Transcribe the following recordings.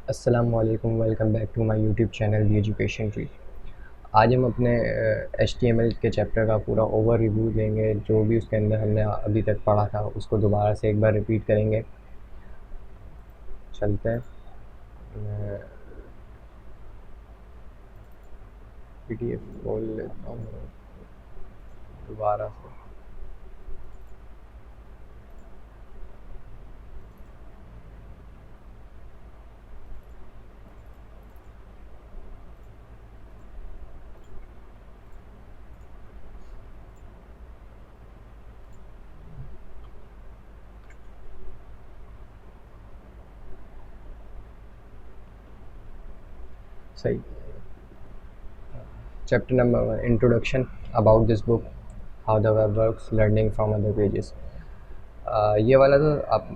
अस्सलामुअलैकुम, welcome back to my YouTube channel the education tree. आज हम अपने HTML के चैप्टर का पूरा ओवर रिव्यू देंगे। जो भी उसके अंदर हमने अभी तक पढ़ा था उसको दोबारा से एक बार रिपीट करेंगे। चलते हैं, मैं PDF खोल लेता हूँ दोबारा से। सही। Chapter number 1, introduction about this book, how the web works, learning from other pages. ये वाला तो आप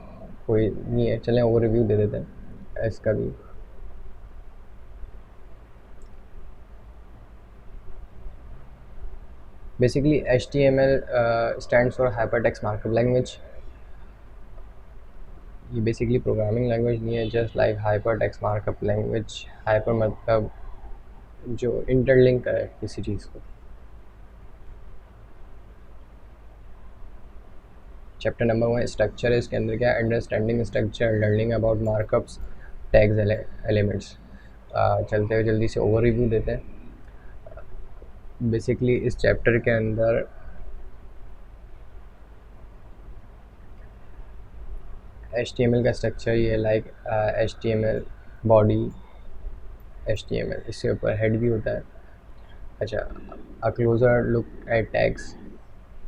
कोई नहीं है, चलें ओवर रिव्यू दे देते हैं इसका भी। Basically HTML stands for hypertext markup language। ये बेसिकली प्रोग्रामिंग लैंग्वेज नहीं है, just like hyper text markup language. Hyper मतलब जो इंटरलिंक करे किसी चीज़ को। चैप्टर नंबर 1 स्ट्रक्चर है, इसके अंदर क्या है? Understanding structure, learning about markups, tags, elements. चलते हुए जल्दी से ओवर रिव्यू देते हैं। बेसिकली इस चैप्टर के अंदर HTML का स्ट्रक्चर ये लाइक HTML बॉडी, HTML इसके ऊपर हेड भी होता है। अच्छा, a closer look at tags,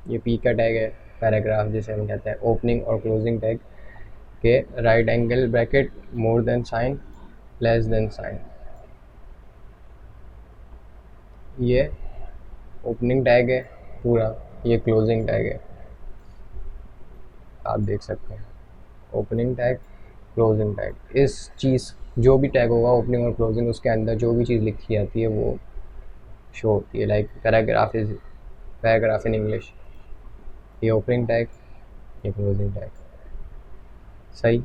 ये पी का टैग है। पैराग्राफ जिसे हम कहते हैं, ओपनिंग और क्लोजिंग टैग के right angle bracket, more than sign, less than sign. ये ओपनिंग टैग है पूरा, ये क्लोजिंग टैग है। आप देख सकते हैं ओपनिंग टैग, क्लोजिंग टैग। इस चीज़ जो भी टैग होगा ओपनिंग और क्लोजिंग, उसके अंदर जो भी चीज़ लिखी जाती है वो शो होती है। लाइक पैराग्राफ इन इंग्लिश, ये ओपनिंग टैग, ये क्लोजिंग टैग। सही।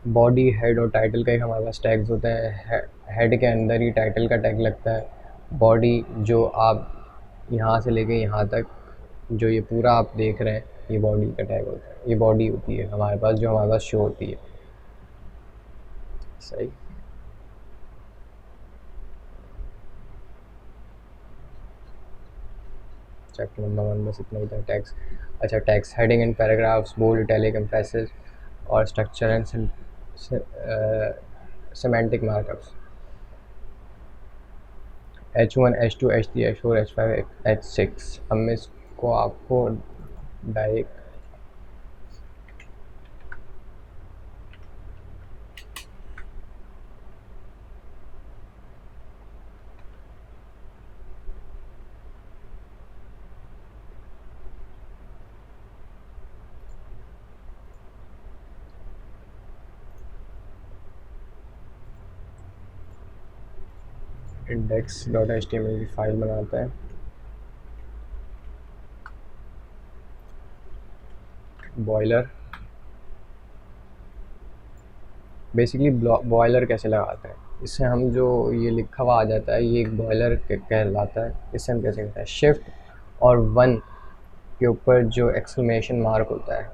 बॉडी, हेड और टाइटल का ही हमारे पास टैग्स होते हैं। हेड के अंदर ही टाइटल का टैग लगता है। बॉडी जो आप यहाँ से लेके यहाँ तक जो ये पूरा आप देख रहे हैं, ये बॉडी का टैग होता है। ये बॉडी होती है हमारे पास, जो हमारे पास शो होती है। सही। चैप्टर नंबर 1 बस इतना ही था, टैग्स। अच्छा, tags, heading and paragraphs, bold, italic, emphasis और structure and semantic markups. H1, H2, H3, H4, H5, H6। अब मैं इसको आपको डायरेक्ट index.html की फ़ाइल बनाते हैं। बॉयलर, बेसिकली बॉयलर कैसे लगाते हैं, इससे हम जो ये लिखा हुआ आ जाता है ये एक बॉयलर कहलाता है। इससे हम कैसे करते हैं? शिफ्ट और 1 के ऊपर जो एक्सक्लेमेशन मार्क होता है,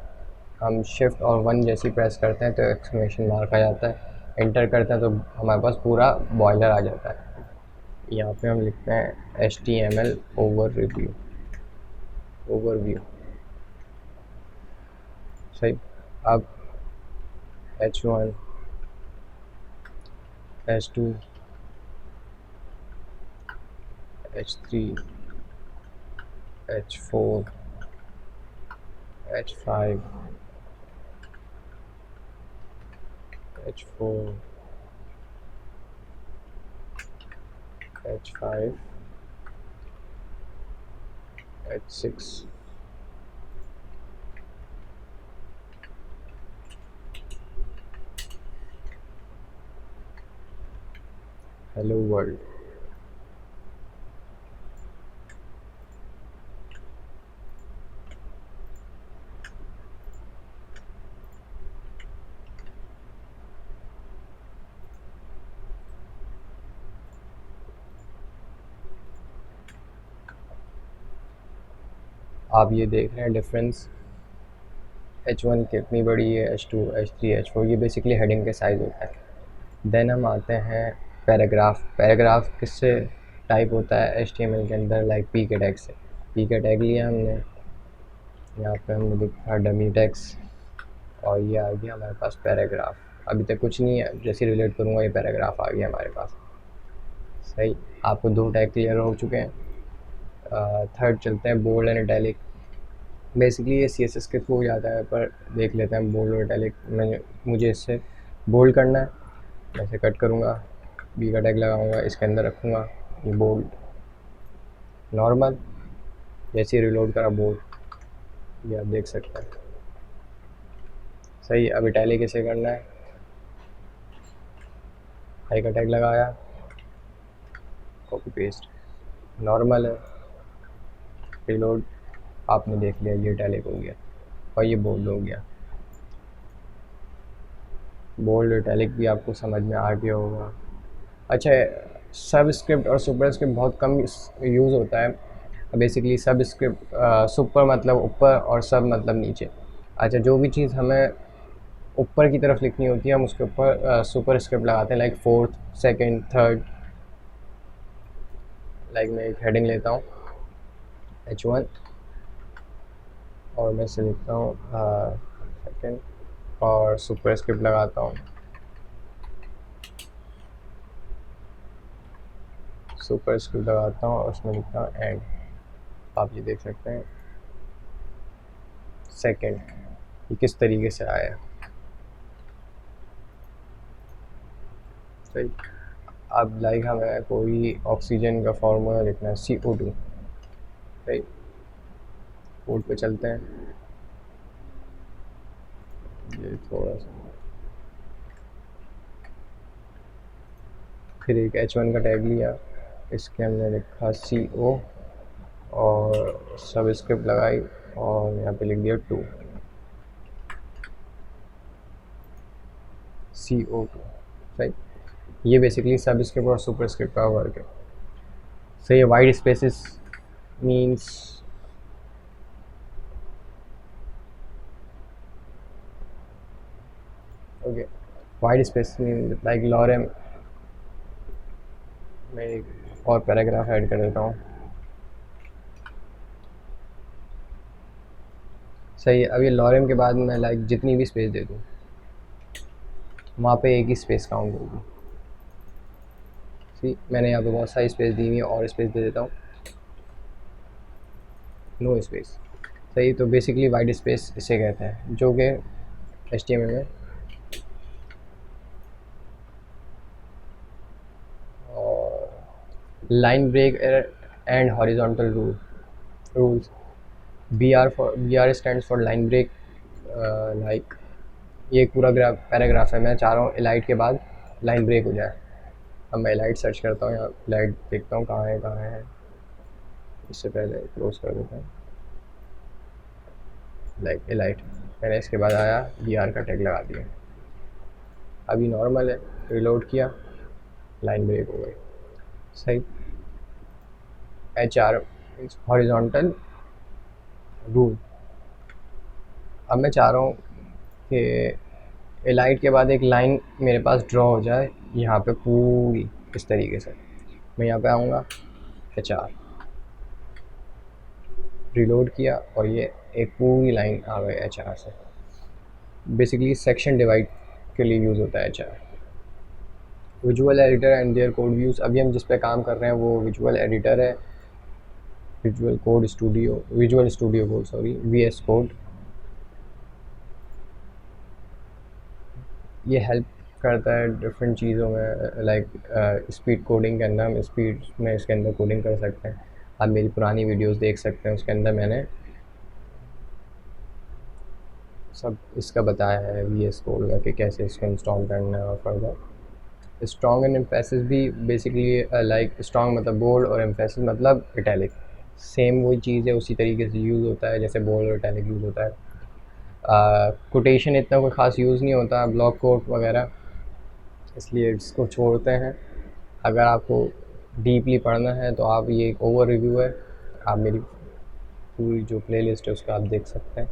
हम शिफ्ट और 1 जैसे प्रेस करते हैं तो एक्सक्लेमेशन मार्क आ जाता है। एंटर करते हैं तो हमारे पास पूरा बॉयलर आ जाता है। यहाँ पे हम लिखते हैं HTML ओवरव्यू। सही। अब H1, H2, H3, H4, H5, H4, H5, H6, hello world. आप ये देख रहे हैं डिफरेंस, H1 कितनी बड़ी है, H2, H3, H4, ये बेसिकली हेडिंग के साइज़ होता है। देन हम आते हैं पैराग्राफ। पैराग्राफ किससे टाइप होता है HTML के अंदर, लाइक पी के टैग से। पी का टैग लिया हमने, यहाँ पे हमने लिखा डमी टैग्स, और ये आ गया हमारे पास पैराग्राफ। अभी तक कुछ नहीं है, जैसे रिलेट करूँगा ये पैराग्राफ आ गया हमारे पास। सही, आपको 2 टैग क्लियर हो चुके हैं। थर्ड चलते हैं बोल्ड एंड इटैलिक। बेसिकली ये CSS के थ्रू हो जाता है, पर देख लेते हैं बोल्ड और इटैलिक। मुझे इससे बोल्ड करना है, मैं इसे कट करूँगा, बी का टैग लगाऊँगा, इसके अंदर रखूँगा ये बोल्ड। नॉर्मल, जैसे ही रिलोड करा बोल्ड, ये आप देख सकते हैं। सही, अब इटैलिक कैसे करना है, हाई का टैग लगाया, कॉपी पेस्ट, नॉर्मल है, रिलोड, आपने देख लिया ये इटैलिक हो गया और ये बोल्ड हो गया। बोल्ड इटैलिक भी आपको समझ में आ गया होगा। अच्छा, सब स्क्रिप्ट और सुपर स्क्रिप्ट बहुत कम यूज़ होता है। बेसिकली सब स्क्रिप्ट, सुपर मतलब ऊपर और सब मतलब नीचे। अच्छा, जो भी चीज़ हमें ऊपर की तरफ लिखनी होती है हम उसके ऊपर सुपर स्क्रिप्ट लगाते हैं, like fourth, second, third. Like मैं एक हेडिंग लेता हूँ H1 और मैं इसे लिखता हूँ सेकंड और सुपर स्क्रिप्ट लगाता हूँ, सुपर स्क्रिप्ट लगाता हूँ और उसमें लिखता हूँ एंड। आप ये देख सकते हैं सेकंड, ये किस तरीके से आया। सही, अब लाइक हमें कोई ऑक्सीजन का फार्मूला लिखना है CO2। सही, कोड पे चलते हैं, ये थोड़ा सा, फिर एक H1 का टैग लिया, इसके हमने लिखा CO और सब स्क्रिप्ट लगाई और यहाँ पे लिख दिया 2 CO2। सही, ये बेसिकली सब स्क्रिप्ट और सुपर स्क्रिप्ट का वर्क है। सही, white spaces means okay, white space means like lorem. मैं एक और पैराग्राफ ऐड कर देता हूँ। सही है, अब ये लॉरेम के बाद मैं लाइक जितनी भी स्पेस दे दूँ वहाँ पे एक ही स्पेस काउंट होगी। सी, मैंने यहाँ पे बहुत सारी स्पेस दी हुई है और स्पेस दे देता हूँ, नो स्पेस। सही, तो बेसिकली वाइड स्पेस इसे कहते हैं, जो कि HTML में line break and horizontal rules. BR stands for line break. Like ये एक पूरा पैराग्राफ है, मैं चाह रहा हूँ एलाइट के बाद लाइन ब्रेक हो जाए। अब मैं एलाइट सर्च करता हूँ, यहाँ एलाइट देखता हूँ कहाँ है। इससे पहले क्लोज कर देता हूँ, लाइक एलाइट, मैंने इसके बाद आया BR का टैग लगा दिया। अभी नॉर्मल है, रिलोड किया, लाइन ब्रेक हो गई। सही, HR हॉरिजॉन्टल रूल। अब मैं चाह रहा हूँ कि एलाइट के बाद एक लाइन मेरे पास ड्रॉ हो जाए यहाँ पे पूरी इस तरीके से। मैं यहाँ पे आऊँगा, HR रिलोड किया और ये एक पूरी लाइन आ गई HR से। बेसिकली सेक्शन डिवाइड के लिए यूज़ होता है HR। Visual editor and their code views. अभी हम जिस पे काम कर रहे हैं वो विजुअल एडिटर है, visual studio code, sorry, VS code. ये हेल्प करता है डिफरेंट चीज़ों में, लाइक स्पीड कोडिंग के अंदर हम स्पीड में इसके अंदर कोडिंग कर सकते हैं। आप मेरी पुरानी वीडियोस देख सकते हैं, उसके अंदर मैंने सब इसका बताया है VS कोड का कि कैसे इसको इंस्टॉल करना है। और फर्दर स्ट्रॉन्ग एंड एम्फेसिस भी बेसिकली लाइक स्ट्रॉन्ग मतलब बोल्ड और एम्फेसिस मतलब इटैलिक, सेम वही चीज़ है, उसी तरीके से यूज़ होता है जैसे बोल्ड और इटैलिक यूज़ होता है। कोटेशन इतना कोई ख़ास यूज़ नहीं होता, ब्लॉक कोट वगैरह, इसलिए इसको छोड़ते हैं। अगर आपको डीपली पढ़ना है तो आप, ये एक ओवर रिव्यू है, आप मेरी पूरी जो प्लेलिस्ट है उसका आप देख सकते हैं।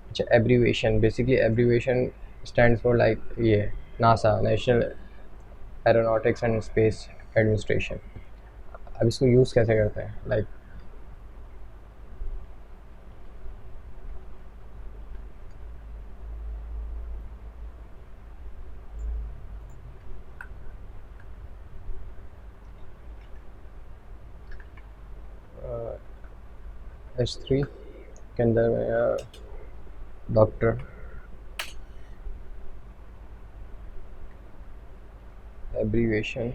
अच्छा, abbreviation, basically abbreviation stands for like ये NASA, National Aeronautics and Space Administration. अब इसको यूज़ कैसे करते हैं, लाइक H3 के अंदर में doctor, abbreviation,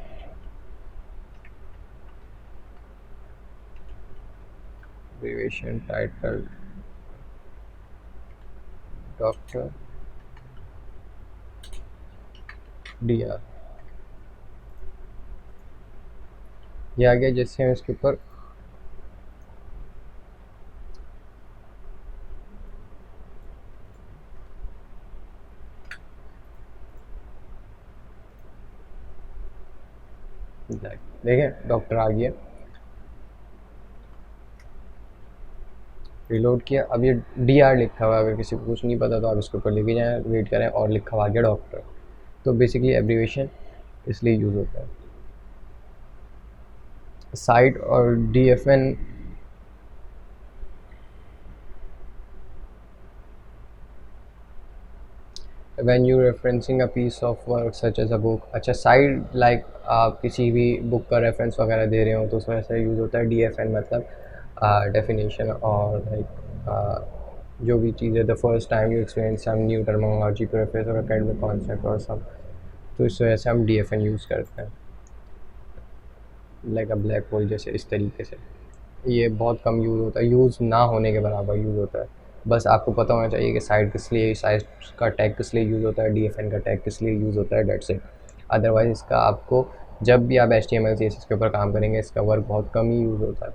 abbreviation title doctor DR, ये आ गया। जैसे हम इसके ऊपर देखें डॉक्टर आ गया, रिलोड किया। अब ये DR लिखा हुआ है, अगर किसी को कुछ नहीं पता तो आप इसके ऊपर लेके जाएं, वेट करें, और लिखा हुआ आ गया डॉक्टर। तो बेसिकली एब्रीवेशन इसलिए यूज़ होता है। साइट और DFN when you referencing a piece of work such as a book। अच्छा, साइड लाइक आप किसी भी बुक का रेफरेंस वगैरह दे रहे हो तो उसमें ऐसा यूज़ होता है DFN, मतलब डेफिनेशन, और लाइक जो भी चीज़ है, the first time you experience some new terminology, preference और अकेडमिक कॉन्सेप्ट और सब, तो इस वजह से हम DFN यूज़ करते हैं, लाइक अ ब्लैक होल जैसे, इस तरीके से। ये बहुत कम यूज़ होता है, यूज़ ना होने के बराबर यूज़ होता है। बस आपको पता होना चाहिए कि साइट किस लिए, साइट का टैग किस लिए यूज़ होता है, DFN का टैग किस लिए यूज़ होता है, डेट्स इट। अदरवाइज़ इसका आपको जब भी आप HTML CSS के ऊपर काम करेंगे इसका वर्क बहुत कम ही यूज़ होता है।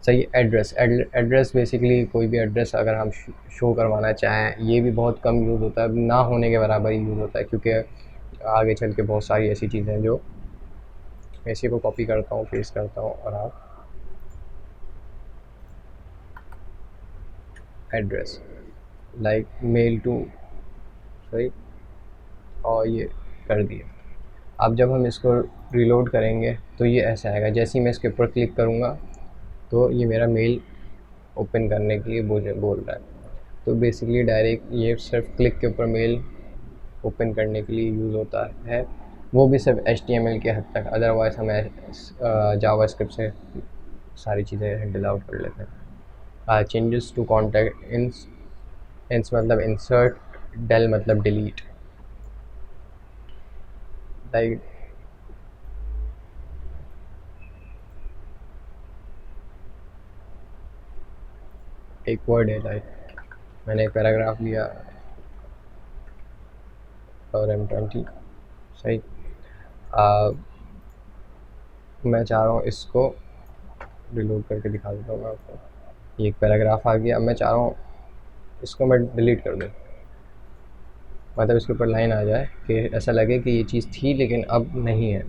सही। एड्रेस, एड्रेस बेसिकली कोई भी एड्रेस अगर हम शो करवाना चाहें, ये भी बहुत कम यूज़ होता है, ना होने के बराबर ही यूज़ होता है, क्योंकि आगे चल के बहुत सारी ऐसी चीज़ें हैं जो इसी को कॉपी करता हूँ, पेस्ट करता हूँ, और आप एड्रेस लाइक मेल टू, सही, और ये कर दिए। अब जब हम इसको रिलोड करेंगे तो ये ऐसा आएगा। जैसे ही मैं इसके ऊपर क्लिक करूँगा तो ये मेरा मेल ओपन करने के लिए बोल रहा है। तो बेसिकली डायरेक्ट ये सिर्फ क्लिक के ऊपर मेल ओपन करने के लिए यूज़ होता है, वो भी सिर्फ HTML के हद तक। अदरवाइज़ हम जावास्क्रिप्ट से सारी चीज़ें हैंडल आउट कर लेते हैं। चेंजेस टू कॉन्टैक्ट इंस मतलब इंसर्ट, डेल मतलब डिलीट, लाइक एक वर्ड है, लाइक मैंने एक पैराग्राफ लिया और M20, सही। मैं चाह रहा हूँ इसको रिलोड करके दिखा देता हूँ मैं आपको। ये एक पैराग्राफ आ गया। अब मैं चाह रहा हूँ इसको मैं डिलीट कर दूँ, मतलब इसके ऊपर लाइन आ जाए कि ऐसा लगे कि ये चीज़ थी लेकिन अब नहीं है।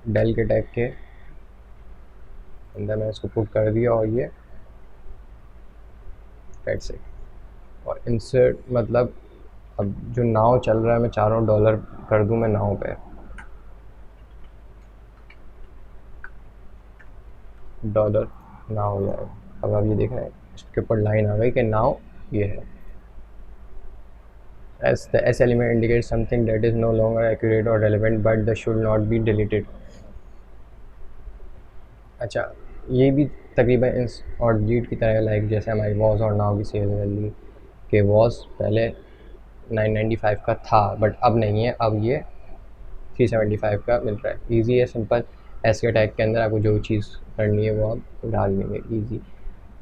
डेल के टैग के अंदर मैं इसको पुट कर दिया, और ये डेट से। और इंसर्ट मतलब अब जो नाव चल रहा है मैं चाह रहा हूँ डॉलर कर दूँ मैं नाव पे, डॉलर नाव हो जाएगा। अब आप ये देख रहे हैं इसके ऊपर लाइन आ गई कि नाव ये है। As the S element indicates something that is no longer accurate or relevant but that should not be deleted। अच्छा, ये भी तकरीबन इंस और डिलीट की तरह, लाइक जैसे हमारी वॉज और नाव की सेल वैल्यू के वॉज पहले 995 का था बट अब नहीं है, अब ये 375 का मिल रहा है। इजी है, सिंपल। एस के टैग के अंदर आपको जो चीज़ करनी है वो आप डाल देंगे, ईजी।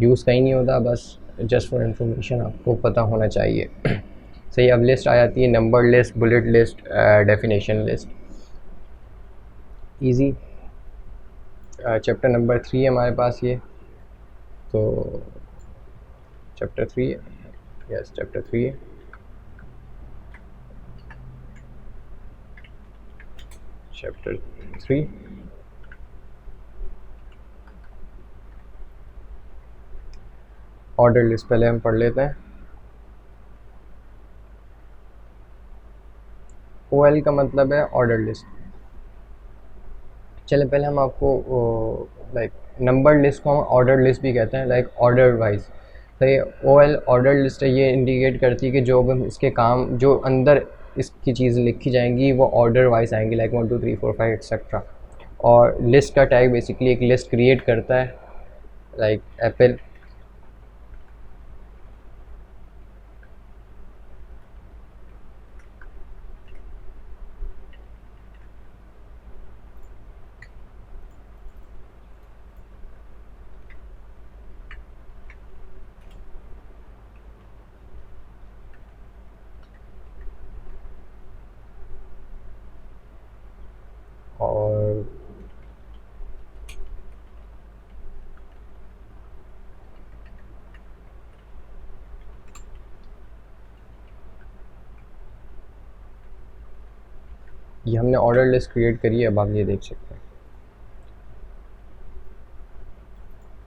यूज़ कहीं नहीं होता, बस जस्ट फॉर इन्फॉर्मेशन आपको पता होना चाहिए। सही। अब लिस्ट आ जाती है, number list, bullet list, definition list, easy. Chapter number 3 है हमारे पास ये, तो चैप्टर 3 है, यस चैप्टर 3 है। चैप्टर 3 ऑर्डर लिस्ट पहले हम पढ़ लेते हैं। OL का मतलब है ऑर्डर लिस्ट। चले पहले हम आपको लाइक नंबर लिस्ट को हम ऑर्डर लिस्ट भी कहते हैं, लाइक ऑर्डर वाइज। तो ये OL ऑर्डर लिस्ट है, ये इंडिकेट करती है कि जो भी इसके काम जो अंदर इसकी चीज़ लिखी जाएंगी वो ऑर्डर वाइज आएंगी, लाइक 1 2 3 4 5 एक्सेट्रा। और लिस्ट का टैग बेसिकली एक लिस्ट क्रिएट करता है, लाइक एप्पल। और ये हमने ऑर्डर लिस्ट क्रिएट करी है, अब आप ये देख सकते हैं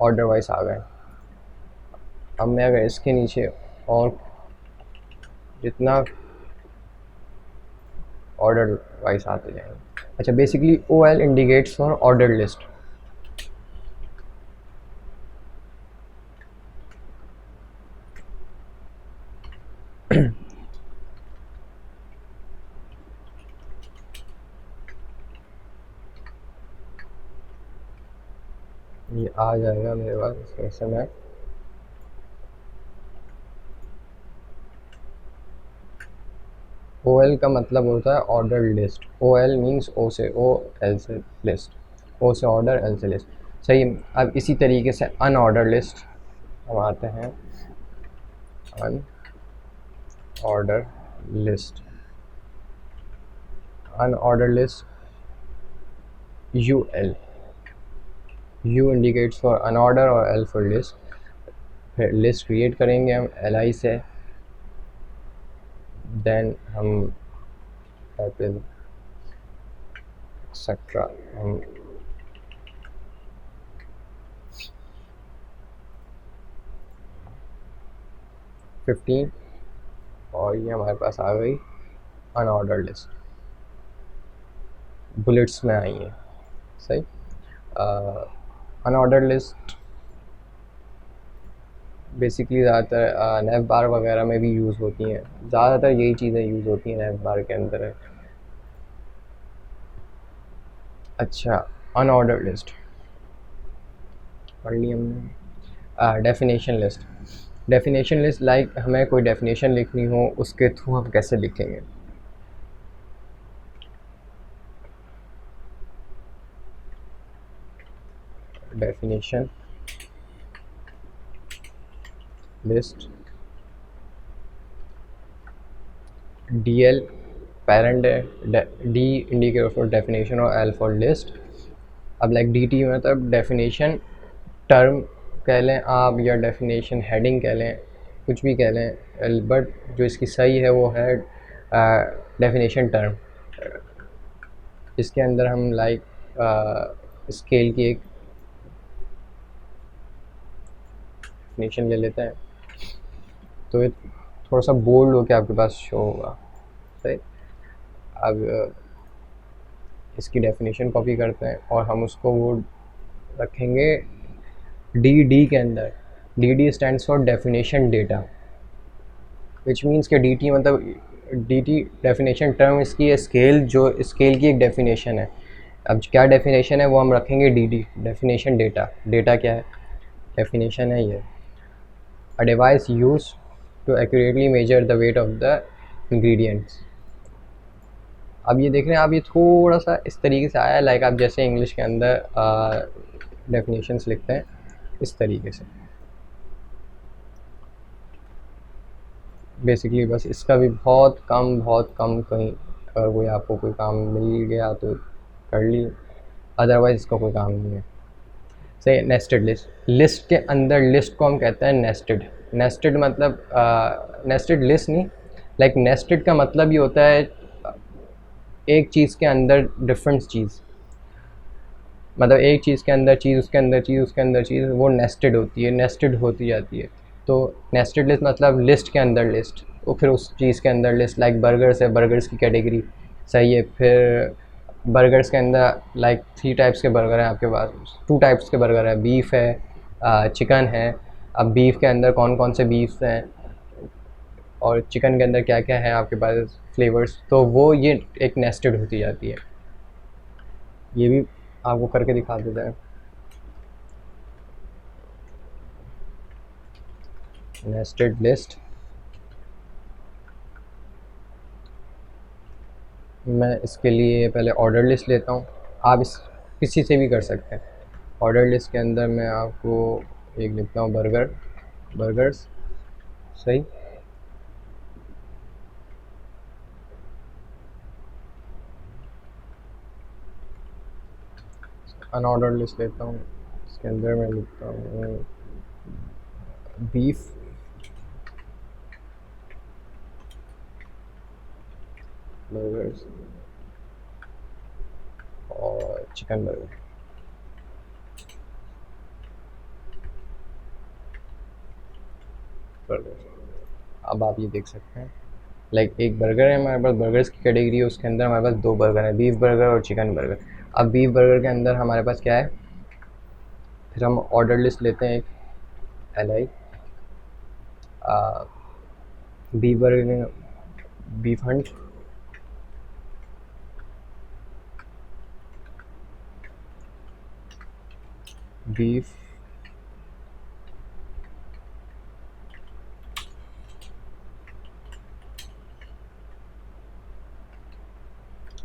ऑर्डर वाइज आ गए। अब मैं अगर इसके नीचे और जितना ऑर्डर वाइज आते जाएंगे। अच्छा, basically OL indicates for order list. ये आ जाएगा मेरे पास इसके समय। OL का मतलब होता है order list. OL means O से OL से लिस्ट, O से ऑर्डर, L से लिस्ट। सही। अब इसी तरीके से अनऑर्डर लिस्ट हम आते हैं। Unordered list, unordered list UL। U indicates for unordered और L फॉर लिस्ट। फिर लिस्ट क्रिएट करेंगे हम LI से, देन हम एप्पल एक्सेट्रा हम $15, और ये हमारे पास आ गई अनऑर्डर लिस्ट, बुलेट्स में आई है। सही। अनऑर्डर लिस्ट बेसिकली ज़्यादातर नेव बार वगैरह में भी यूज़ होती हैं, ज़्यादातर यही चीज़ें यूज़ होती हैं नेव बार के अंदर है। अच्छा, अनऑर्डर लिस्ट पढ़ ली हमने। Definition list, definition list like हमें कोई डेफिनेशन लिखनी हो उसके थ्रू हम कैसे लिखेंगे। डेफिनेशन लिस्ट, DL पेरेंट है, D इंडिकेटर फॉर डेफिनेशन और L फॉर लिस्ट। अब लाइक DT मतलब डेफिनेशन टर्म कह लें आप, या डेफिनेशन हेडिंग कह लें, कुछ भी कह लें, बट जो इसकी सही है वो है डेफिनेशन टर्म। इसके अंदर हम लाइक स्केल की एक डेफिनेशन ले लेते हैं, तो ये थोड़ा सा बोल्ड होकर आपके पास शो होगा। सही। अब इसकी डेफिनेशन कॉपी करते हैं और हम उसको वो रखेंगे DD के अंदर। DD stands for definition data, which means के DT मतलब DT डेफिनेशन टर्म इसकी है, स्केल जो स्केल की एक डेफिनेशन है। अब क्या डेफिनेशन है वो हम रखेंगे DD डेफिनेशन डेटा। डेटा क्या है? डेफिनेशन है ये, a device use to accurately measure the weight of the ingredients. अब ये देख रहे हैं आप, ये थोड़ा सा इस तरीके से आया है, लाइक आप जैसे इंग्लिश के अंदर डेफिनेशंस लिखते हैं इस तरीके से। बेसिकली बस इसका भी बहुत कम कहीं अगर कोई आपको कोई काम मिल गया तो कर ली, अदरवाइज इसका कोई काम नहीं है। सही। नेस्टेड लिस्ट, लिस्ट के अंदर लिस्ट को हम कहते हैं नेस्टेड। नेस्टेड मतलब नेस्टेड लिस्ट नहीं, लाइक नेस्टेड का मतलब ये होता है एक चीज़ के अंदर डिफरेंट चीज़, मतलब एक चीज़ के अंदर चीज़, उसके अंदर चीज़, उसके अंदर चीज़, वो नेस्टेड होती है, नेस्टेड होती जाती है। तो तो नेस्टेड लिस्ट मतलब लिस्ट के अंदर लिस्ट, तो फिर उस चीज़ के अंदर लिस्ट, लाइक बर्गर्स है, बर्गर्स की कैटेगरी सही है। फिर बर्गर्स के अंदर लाइक 3 टाइप्स के बर्गर हैं आपके पास, 2 टाइप्स के बर्गर है, बीफ है, चिकन है। अब बीफ के अंदर कौन कौन से बीफ हैं और चिकन के अंदर क्या क्या है आपके पास फ्लेवर्स, तो वो ये एक नेस्टेड होती जाती है। ये भी आपको करके दिखा देता है, नेस्टेड लिस्ट। मैं इसके लिए पहले ऑर्डर लिस्ट लेता हूँ, आप इस किसी से भी कर सकते हैं। ऑर्डर लिस्ट के अंदर मैं आपको एक लिखता हूँ बर्गर्स, सही। अनऑर्डर लिस्ट लेता हूँ, इसके अंदर मैं लिखता हूँ बीफ बर्गर्स और चिकन बर्गर। अब आप ये देख सकते हैं, लाइक एक बर्गर है हमारे पास, बर्गर्स की कैटेगरी है, उसके अंदर हमारे पास 2 बर्गर है, बीफ बर्गर और चिकन बर्गर। अब बीफ बर्गर के अंदर हमारे पास क्या है, फिर हम ऑर्डर लिस्ट लेते हैं एक LI beef burger, beef Hunt, beef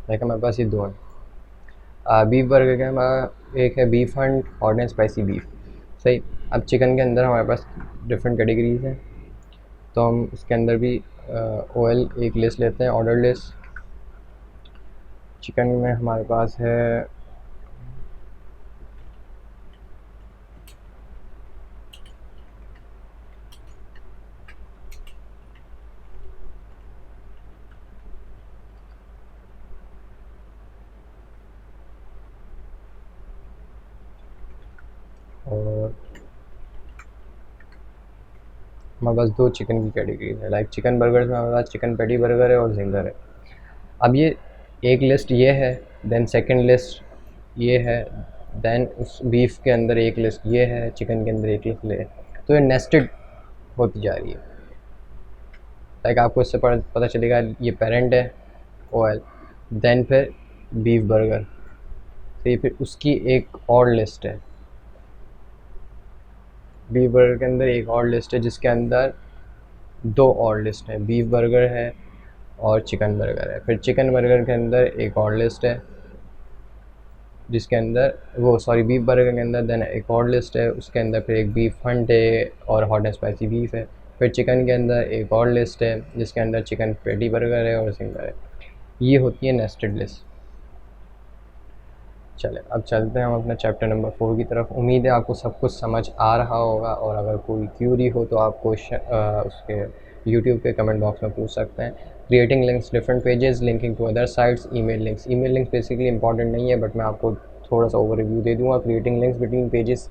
like हमारे पास ये 2 हैं। बीफ बर्गर के हमारा एक है beef Hunt hot and spicy beef, सही। अब चिकन के अंदर हमारे पास डिफरेंट कैटेगरीज हैं, तो हम इसके अंदर भी OL एक लिस्ट लेते हैं, ऑर्डर लिस्ट। चिकन में हमारे पास है और हमारे पास 2 चिकन की कैटेगरी है, लाइक चिकन बर्गर्स में हमारे पास चिकन पेटी बर्गर है और जिंगर है। अब ये एक लिस्ट ये है, देन सेकंड लिस्ट ये है, देन उस बीफ के अंदर एक लिस्ट ये है, चिकन के अंदर एक लिस्ट ये है, तो ये नेस्टेड होती जा रही है। लाइक आपको इससे पता चलेगा ये पेरेंट है OL, देन फिर बीफ बर्गर, तो ये फिर उसकी एक और लिस्ट है, बीफ बर्गर के अंदर एक और लिस्ट है जिसके अंदर 2 और लिस्ट है, बीफ बर्गर है और चिकन बर्गर है। फिर चिकन बर्गर के अंदर एक और लिस्ट है जिसके अंदर बीफ बर्गर के अंदर देन एक और लिस्ट है, उसके अंदर फिर एक बीफ हंट है और हॉट एंड स्पाइसी बीफ है। फिर चिकन के अंदर एक और लिस्ट है जिसके अंदर चिकन पेटी बर्गर है और सिंगर है। ये होती है नेस्टेड लिस्ट। चले अब चलते हैं हम अपना चैप्टर नंबर 4 की तरफ। उम्मीद है आपको सब कुछ समझ आ रहा होगा, और अगर कोई क्यूरी हो तो आप उसके यूट्यूब के कमेंट बॉक्स में पूछ सकते हैं। Creating links, different pages, linking to other sites, email links basically important नहीं है, बट मैं आपको थोड़ा सा ओवरव्यू दे दूँगा। Creating links between pages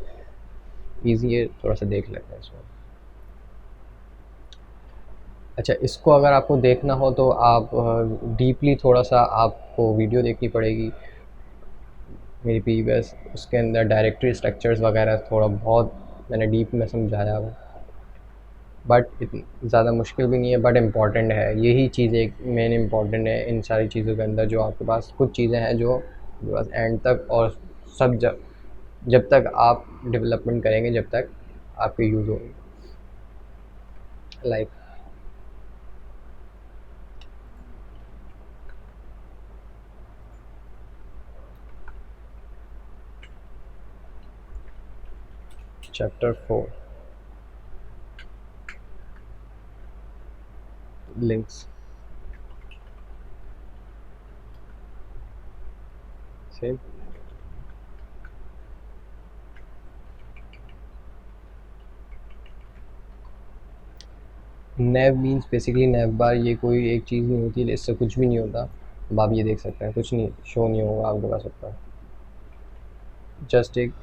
easy है, थोड़ा सा देख लेते हैं इसमें। अच्छा, इसको अगर आपको देखना हो तो आप डीपली थोड़ा सा आपको वीडियो देखनी पड़ेगी मेरी प्रीवियस, उसके अंदर डायरेक्टरी स्ट्रक्चर्स वगैरह थोड़ा बहुत मैंने डीप में समझाया हो, बट इतनी ज़्यादा मुश्किल भी नहीं है, बट इम्पॉर्टेंट है। यही चीज़ें मेन इम्पॉर्टेंट है इन सारी चीज़ों के अंदर, जो आपके पास कुछ चीज़ें हैं जो बस एंड तक और सब जब तक आप डेवलपमेंट करेंगे जब तक आपके यूज़ होगी। Like chapter 4 links, same. Nav means basically nav bar, ये कोई एक चीज़ नहीं होती, इससे कुछ भी नहीं होता। अब आप ये देख सकते हैं कुछ नहीं शो नहीं होगा आपके पास सकता, जस्ट एक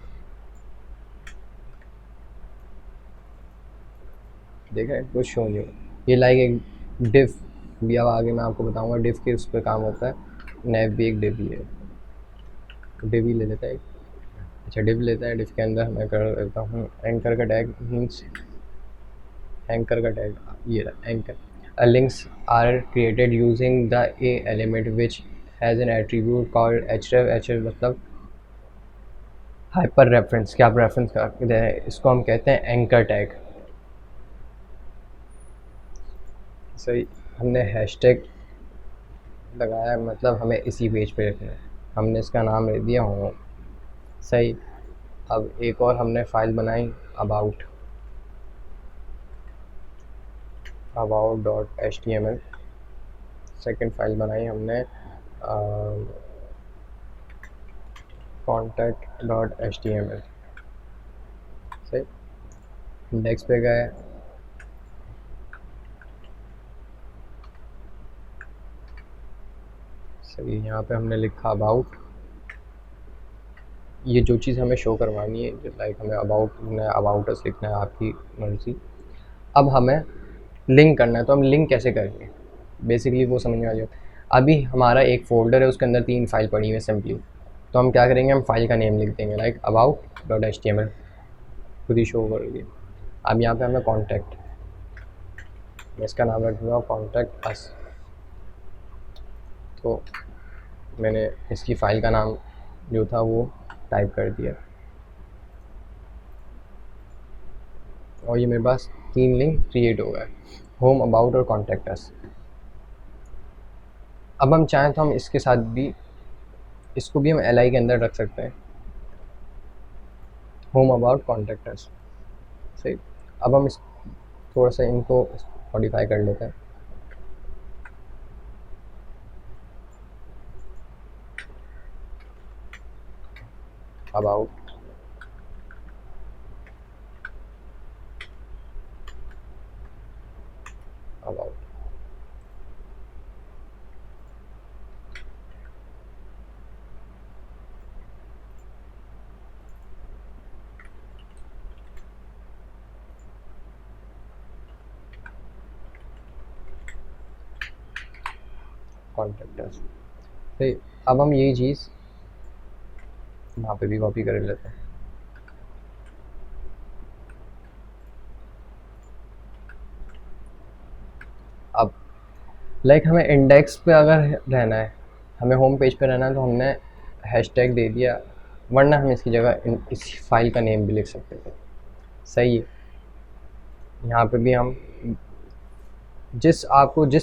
देखा है, कुछ शो नहीं होगा। ये लाइक एक डिफ भी, अब आगे मैं आपको बताऊंगा डिफ के उस पर काम होता है। नैव भी एक डिफ ही है, डिफ ही ले लेता है। अच्छा डिफ लेता है, डिफ के अंदर मैं कर देता हूँ एंकर का टैग मीन्स, एंकर का टैग ये रहा anchor. Links are created using the a element which has an attribute called href. Href मतलब हाइपर रेफरेंस, क्या आप रेफरेंस करते हैं, इसको हम कहते हैं एंकर टैग। सही, हमने हैशटैग लगाया मतलब हमें इसी पेज पे रखना है, हमने इसका नाम दे दिया होम। सही, अब एक और हमने फाइल बनाई अबाउट, about.html। सेकंड फाइल बनाई हमने contact.html। सही, इंडेक्स पे गए, सही, यहाँ पे हमने लिखा अबाउट। ये जो चीज़ हमें शो करवानी है, लाइक हमें अबाउट अस लिखना है, आपकी मर्जी। अब हमें लिंक करना है, तो हम लिंक कैसे करेंगे, बेसिकली वो समझने वाली होती है। अभी हमारा एक फ़ोल्डर है, उसके अंदर 3 फाइल पड़ी हुई है सिंपली। तो हम क्या करेंगे, हम फाइल का नेम लिख देंगे लाइक about.html, खुद ही शो कर दिए। अब यहाँ पे हमें कॉन्टैक्ट, मैं इसका नाम रख दूँगा कॉन्टैक्ट अस। तो मैंने इसकी फ़ाइल का नाम जो था वो टाइप कर दिया, और ये मेरे पास 3 लिंक क्रिएट हो गए, होम, अबाउट और कॉन्टैक्ट अस। अब हम चाहें तो हम इसके साथ भी, इसको भी हम li के अंदर रख सकते हैं, होम, अबाउट, कॉन्टैक्ट अस। सही, अब हम इस थोड़ा सा इनको मॉडिफाई कर लेते हैं। About, about, contact us. सही, अब हम यही चीज़ वहाँ पे भी कॉपी कर लेते हैं। अब लाइक हमें इंडेक्स पे अगर रहना है, हमें होम पेज पे रहना है, तो हमने हैशटैग दे दिया, वरना हम इसकी जगह इस फाइल का नेम भी लिख सकते थे। सही है, यहाँ पे भी हम जिस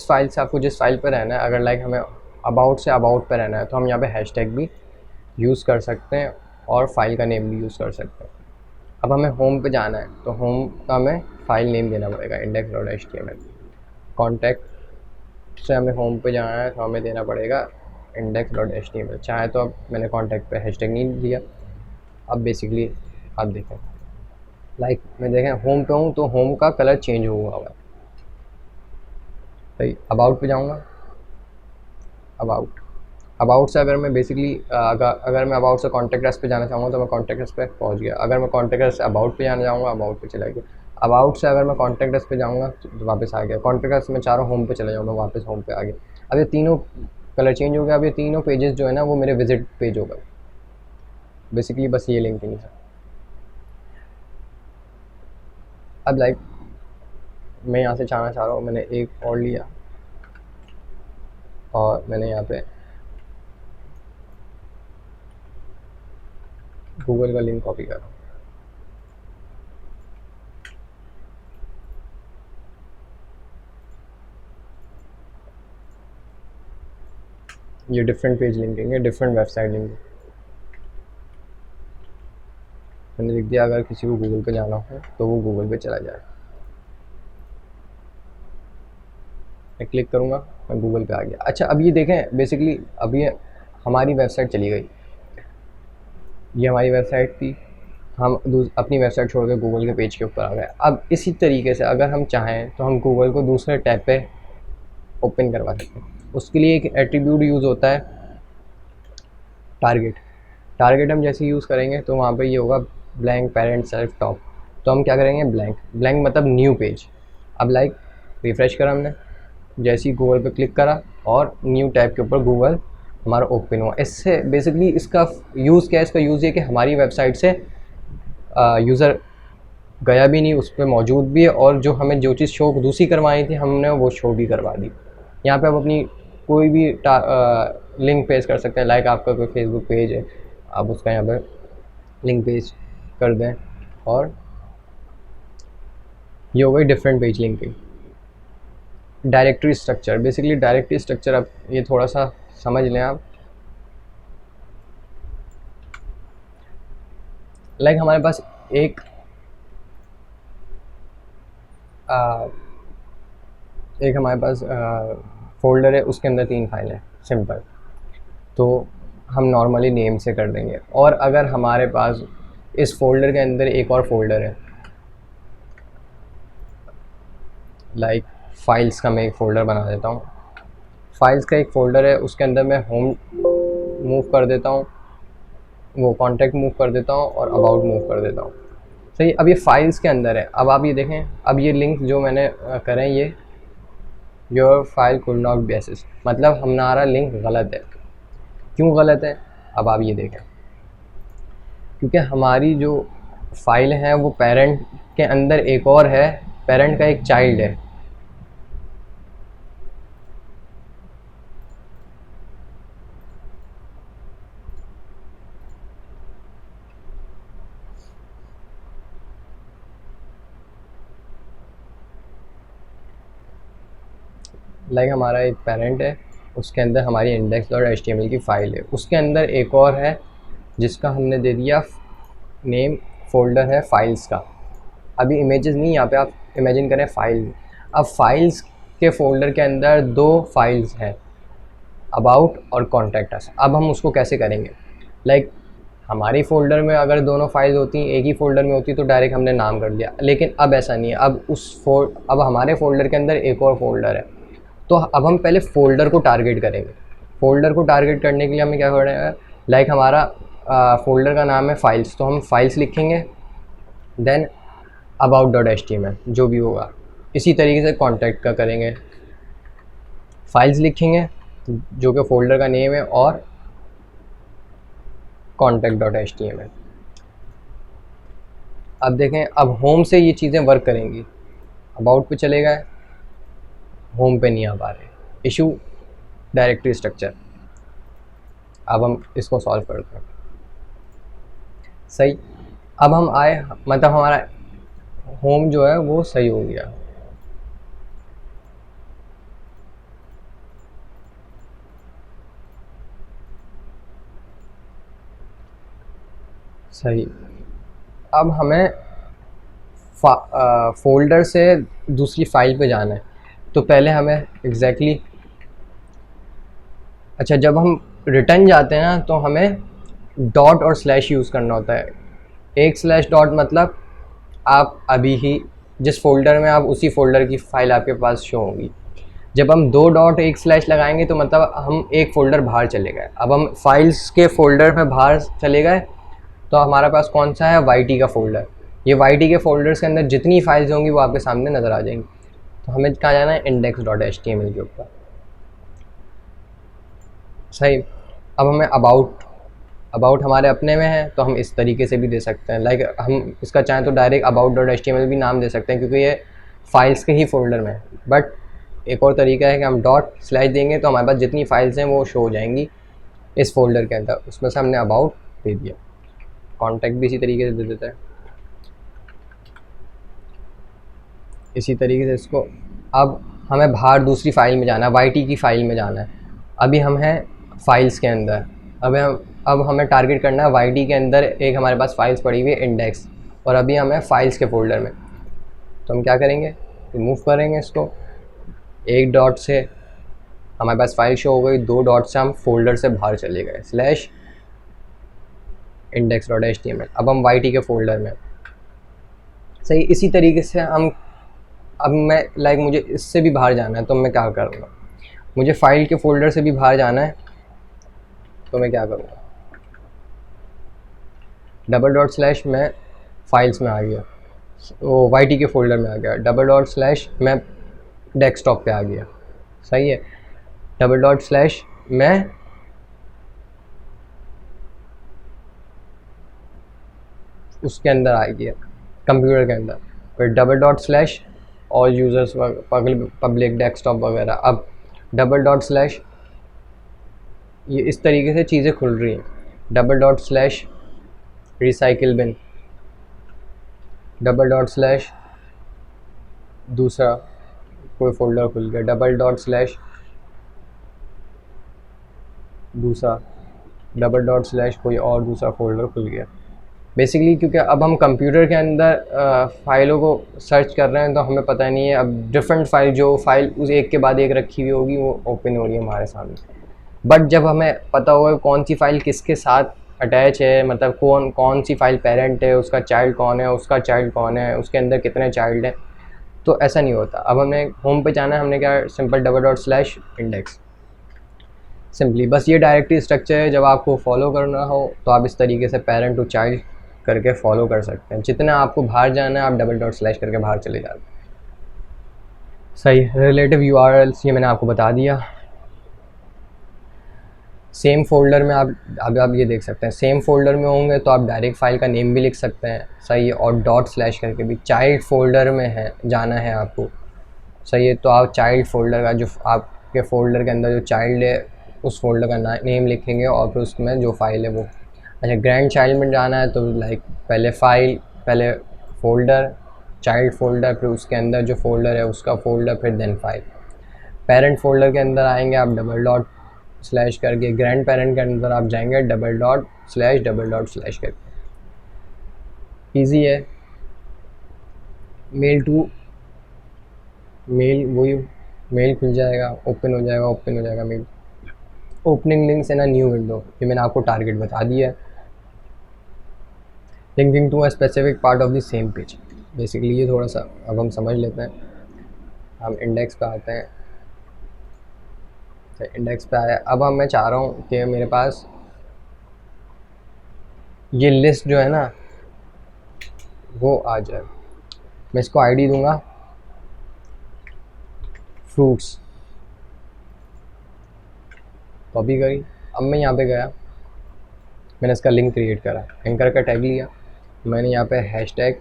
फाइल से आपको जिस फाइल पे रहना है, अगर लाइक हमें अबाउट से अबाउट पे रहना है, तो हम यहाँ पे हैशटैग भी यूज़ कर सकते हैं और फाइल का नेम भी यूज़ कर सकते हैं। अब हमें होम पे जाना है, तो होम का हमें फाइल नेम देना पड़ेगा index.html। कॉन्टैक्ट से हमें होम पे जाना है, तो हमें देना पड़ेगा index.html। चाहे तो अब मैंने कॉन्टैक्ट पे हैशटैग नहीं दिया। अब बेसिकली आप देखें, लाइक मैं देखें होम पे हूँ, तो होम का कलर चेंज हुआ है। सही, अबाउट पे जाऊँगा, अबाउट से अगर मैं बेसिकली अगर मैं अबाउट से कॉन्टैक्ट अस पे जाना चाहूँगा, तो मैं कॉन्टैक्ट अस पे पहुँच गया। अगर मैं कॉन्टैक्ट अस से अबाउट पे जाना चाहूँगा, अबाउट पे चला गया। अबाउट से अगर मैं कॉन्टैक्ट अस पे जाऊँगा तो वापस आ गया। कॉन्टैक्ट अस में चारों होम पे चला जाऊँगा, वापस होम पे आ गया। अब ये तीनों कलर चेंज हो गया। अब ये तीनों पेजेस जो है ना, वो मेरे विजिट पेज हो गए। बेसिकली बस ये लिंकिंग है। अब लाइक मैं यहाँ से चाहना चाह रहा हूँ, मैंने एक और लिया और मैंने यहाँ पे गूगल का लिंक कॉपी करा। ये डिफरेंट पेज लिंकिंग है, डिफरेंट वेबसाइट लिंकिंग। मैंने लिख दिया अगर किसी को गूगल पे जाना हो तो वो गूगल पे चला जाए। मैं क्लिक करूँगा, मैं गूगल पे आ गया। अच्छा, अब ये देखें, बेसिकली अब ये हमारी वेबसाइट चली गई। ये हमारी वेबसाइट थी, हम अपनी वेबसाइट छोड़ के गूगल के पेज के ऊपर आ गए। अब इसी तरीके से अगर हम चाहें तो हम गूगल को दूसरे टैब पे ओपन करवा सकते हैं। उसके लिए एक एट्रीब्यूट यूज़ होता है टारगेट। टारगेट हम जैसे यूज़ करेंगे तो वहाँ पे ये होगा ब्लैंक पेरेंट सेल्फ टॉप। तो हम क्या करेंगे, ब्लैंक मतलब न्यू पेज। अब लाइक रिफ़्रेश करा हमने, जैसे ही गूगल पे क्लिक करा और न्यू टैब के ऊपर गूगल हमारा ओपन हुआ। इससे बेसिकली इसका यूज़ क्या है, इसका यूज़ ये कि हमारी वेबसाइट से यूज़र गया भी नहीं, उस पर मौजूद भी है, और जो हमें जो चीज़ शो दूसरी करवानी थी हमने वो शो भी करवा दी। यहाँ पे आप अपनी कोई भी लिंक पेस्ट कर सकते हैं। लाइक आपका कोई फेसबुक पेज है, आप उसका यहाँ पे लिंक पेस्ट कर दें और ये हो गई different page linking. Directory structure, basically directory structure आप ये थोड़ा सा समझ लें आप। लाइक हमारे पास एक हमारे पास फ़ोल्डर है, उसके अंदर 3 फाइल है, सिंपल। तो हम नॉर्मली नेम से कर देंगे। और अगर हमारे पास इस फोल्डर के अंदर एक और फोल्डर है, लाइक फाइल्स का मैं एक फ़ोल्डर बना देता हूँ। फाइल्स का एक फ़ोल्डर है, उसके अंदर मैं होम मूव कर देता हूँ, वो कॉन्टैक्ट मूव कर देता हूँ और अबाउट मूव कर देता हूँ। सही, अब ये फाइल्स के अंदर है। अब आप ये देखें, अब ये लिंक जो मैंने करें, ये your file could not be accessed, मतलब हमारा लिंक गलत है। क्यों गलत है, अब आप ये देखें, क्योंकि हमारी जो फाइल है वो पेरेंट के अंदर एक और है, पेरेंट का एक चाइल्ड है। लाइक हमारा एक पेरेंट है, उसके अंदर हमारी index.html की फ़ाइल है, उसके अंदर एक और है जिसका हमने दे दिया नेम, फोल्डर है फाइल्स का। अभी इमेजेस नहीं, यहाँ पे आप इमेजिन करें फाइल। अब फाइल्स के फोल्डर के अंदर 2 फाइल्स हैं, अबाउट और कॉन्टैक्ट अस। अब हम उसको कैसे करेंगे, लाइक हमारी फ़ोल्डर में अगर दोनों फाइल्स होती, एक ही फ़ोल्डर में होती, तो डायरेक्ट हमने नाम कर दिया। लेकिन अब ऐसा नहीं है, अब हमारे फ़ोल्डर के अंदर एक और फोल्डर है, तो अब हम पहले फ़ोल्डर को टारगेट करेंगे। फ़ोल्डर को टारगेट करने के लिए हमें क्या करना है, लाइक हमारा फ़ोल्डर का नाम है फाइल्स, तो हम फाइल्स लिखेंगे, देन about.html जो भी होगा। इसी तरीके से कॉन्टैक्ट का करेंगे, फाइल्स लिखेंगे जो कि फ़ोल्डर का नेम है और contact.html। अब देखें, अब होम से ये चीज़ें वर्क करेंगी। अबाउट पे चले गए, होम पे नहीं आ पा रहे, इशू डायरेक्टरी स्ट्रक्चर। अब हम इसको सॉल्व करते हैं। सही, अब हम आए, मतलब हमारा होम जो है वो सही हो गया। सही, अब हमें फ़ोल्डर से दूसरी फ़ाइल पे जाना है, तो पहले हमें एग्जैक्टली अच्छा, जब हम रिटर्न जाते हैं ना, तो हमें डॉट और स्लैश यूज़ करना होता है। एक स्लैश डॉट मतलब आप अभी ही जिस फोल्डर में आप, उसी फोल्डर की फ़ाइल आपके पास शो होगी। जब हम 2 डॉट एक स्लैश लगाएंगे तो मतलब हम एक फ़ोल्डर बाहर चले गए। अब हम फाइल्स के फ़ोल्डर में बाहर चले गए, तो हमारे पास कौन सा है, YT का फ़ोल्डर। ये YT के फ़ोल्डर्स के अंदर जितनी फाइल्स होंगी वो आपके सामने नज़र आ जाएंगी। तो हमें कहाँ जाना है, index.html के ऊपर। सही, अब हमें अबाउट हमारे अपने में है, तो हम इस तरीके से भी दे सकते हैं। लाइक हम इसका चाहें तो डायरेक्ट about.html भी नाम दे सकते हैं, क्योंकि ये फाइल्स के ही फोल्डर में है। बट एक और तरीका है कि हम डॉट स्लैश देंगे तो हमारे पास जितनी फाइल्स हैं वो शो हो जाएंगी इस फोल्डर के अंदर। उसमें से हमने अबाउट दे दिया, कॉन्टैक्ट भी इसी तरीके से दे देता है, इसी तरीके से इसको। अब हमें बाहर दूसरी फ़ाइल में जाना है, YT की फ़ाइल में जाना है। अभी हम हैं फाइल्स के अंदर, अब हमें टारगेट करना है YT के अंदर। एक हमारे पास फाइल्स पड़ी हुई है इंडेक्स, और अभी हमें फाइल्स के फोल्डर में। तो हम क्या करेंगे, रिमूव करेंगे इसको। एक डॉट से हमारे पास फाइल शो हो गई, 2 डॉट से हम फोल्डर से बाहर चले गए, स्लैश index.html। अब हम YT के फोल्डर में। सही, इसी तरीके से हम, अब मैं लाइक मुझे इससे भी बाहर जाना है, तो मैं क्या करूँगा, मुझे फ़ाइल के फ़ोल्डर से भी बाहर जाना है, तो मैं क्या करूँगा, डबल डॉट स्लैश में फाइल्स में आ गया, वो YT के फोल्डर में आ गया, डबल डॉट स्लैश मैं डेस्कटॉप पे आ गया, सही है, डबल डॉट स्लैश मैं उसके अंदर आ गया कंप्यूटर के अंदर, फिर double dot slash all users public desktop वगैरह। अब डबल डॉट स्लैश ये इस तरीके से चीज़ें खुल रही हैं, double dot slash recycle bin, double dot slash दूसरा कोई फोल्डर खुल गया, डबल डॉट स्लैश दूसरा, डबल डॉट स्लैश कोई और दूसरा फोल्डर खुल गया। बेसिकली क्योंकि अब हम कंप्यूटर के अंदर फ़ाइलों को सर्च कर रहे हैं, तो हमें पता नहीं है, अब डिफरेंट फाइल जो फाइल उस एक के बाद एक रखी हुई होगी वो ओपन हो रही है हमारे सामने। बट जब हमें पता होगा कौन सी फ़ाइल किसके साथ अटैच है, मतलब कौन सी फ़ाइल पेरेंट है, उसका चाइल्ड कौन है, उसका चाइल्ड कौन है, उसके अंदर कितने चाइल्ड हैं, तो ऐसा नहीं होता। अब हमने होम पे जाना है, हमने क्या simple double dot slash index, simply बस ये डायरेक्टरी स्ट्रक्चर है। जब आपको फॉलो करना हो तो आप इस तरीके से पेरेंट टू चाइल्ड करके फॉलो कर सकते हैं। जितना आपको बाहर जाना है आप डबल डॉट स्लैश करके बाहर चले जाते हैं। सही, रिलेटिव यूआरएल्स ये मैंने आपको बता दिया। सेम फोल्डर में आप ये देख सकते हैं, सेम फोल्डर में होंगे तो आप डायरेक्ट फाइल का नेम भी लिख सकते हैं, सही है, और डॉट स्लैश करके भी। चाइल्ड फोल्डर में है जाना है आपको, सही है, तो आप चाइल्ड फोल्डर का जो आपके फोल्डर के अंदर जो चाइल्ड है उस फोल्डर का नेम लिखेंगे और फिर उसमें जो फाइल है वो। अच्छा, ग्रैंड चाइल्ड में जाना है तो लाइक पहले फाइल, पहले फोल्डर, चाइल्ड फोल्डर, फिर उसके अंदर जो फोल्डर है उसका फोल्डर, फिर देन फाइल। पेरेंट फोल्डर के अंदर आएंगे आप डबल डॉट स्लैश करके, ग्रैंड पेरेंट के अंदर आप जाएंगे डबल डॉट स्लैश करके। ईजी है। मेल टू मेल, वही मेल खुल जाएगा, ओपन हो जाएगा mail. Opening links in a new window, ये मैंने आपको टारगेट बता दिया है। Linking to a specific part of the same page, basically ये थोड़ा सा अब हम समझ लेते हैं। हम इंडेक्स पे आते हैं, तो इंडेक्स पे आया। अब मैं चाह रहा हूँ कि मेरे पास ये लिस्ट जो है ना वो आ जाए। मैं इसको आईडी दूंगा फ्रूट्स, कॉपी करी। अब मैं यहाँ पे गया, मैंने इसका लिंक क्रिएट करा, एंकर का टैग लिया, मैंने यहाँ पे हैशटैग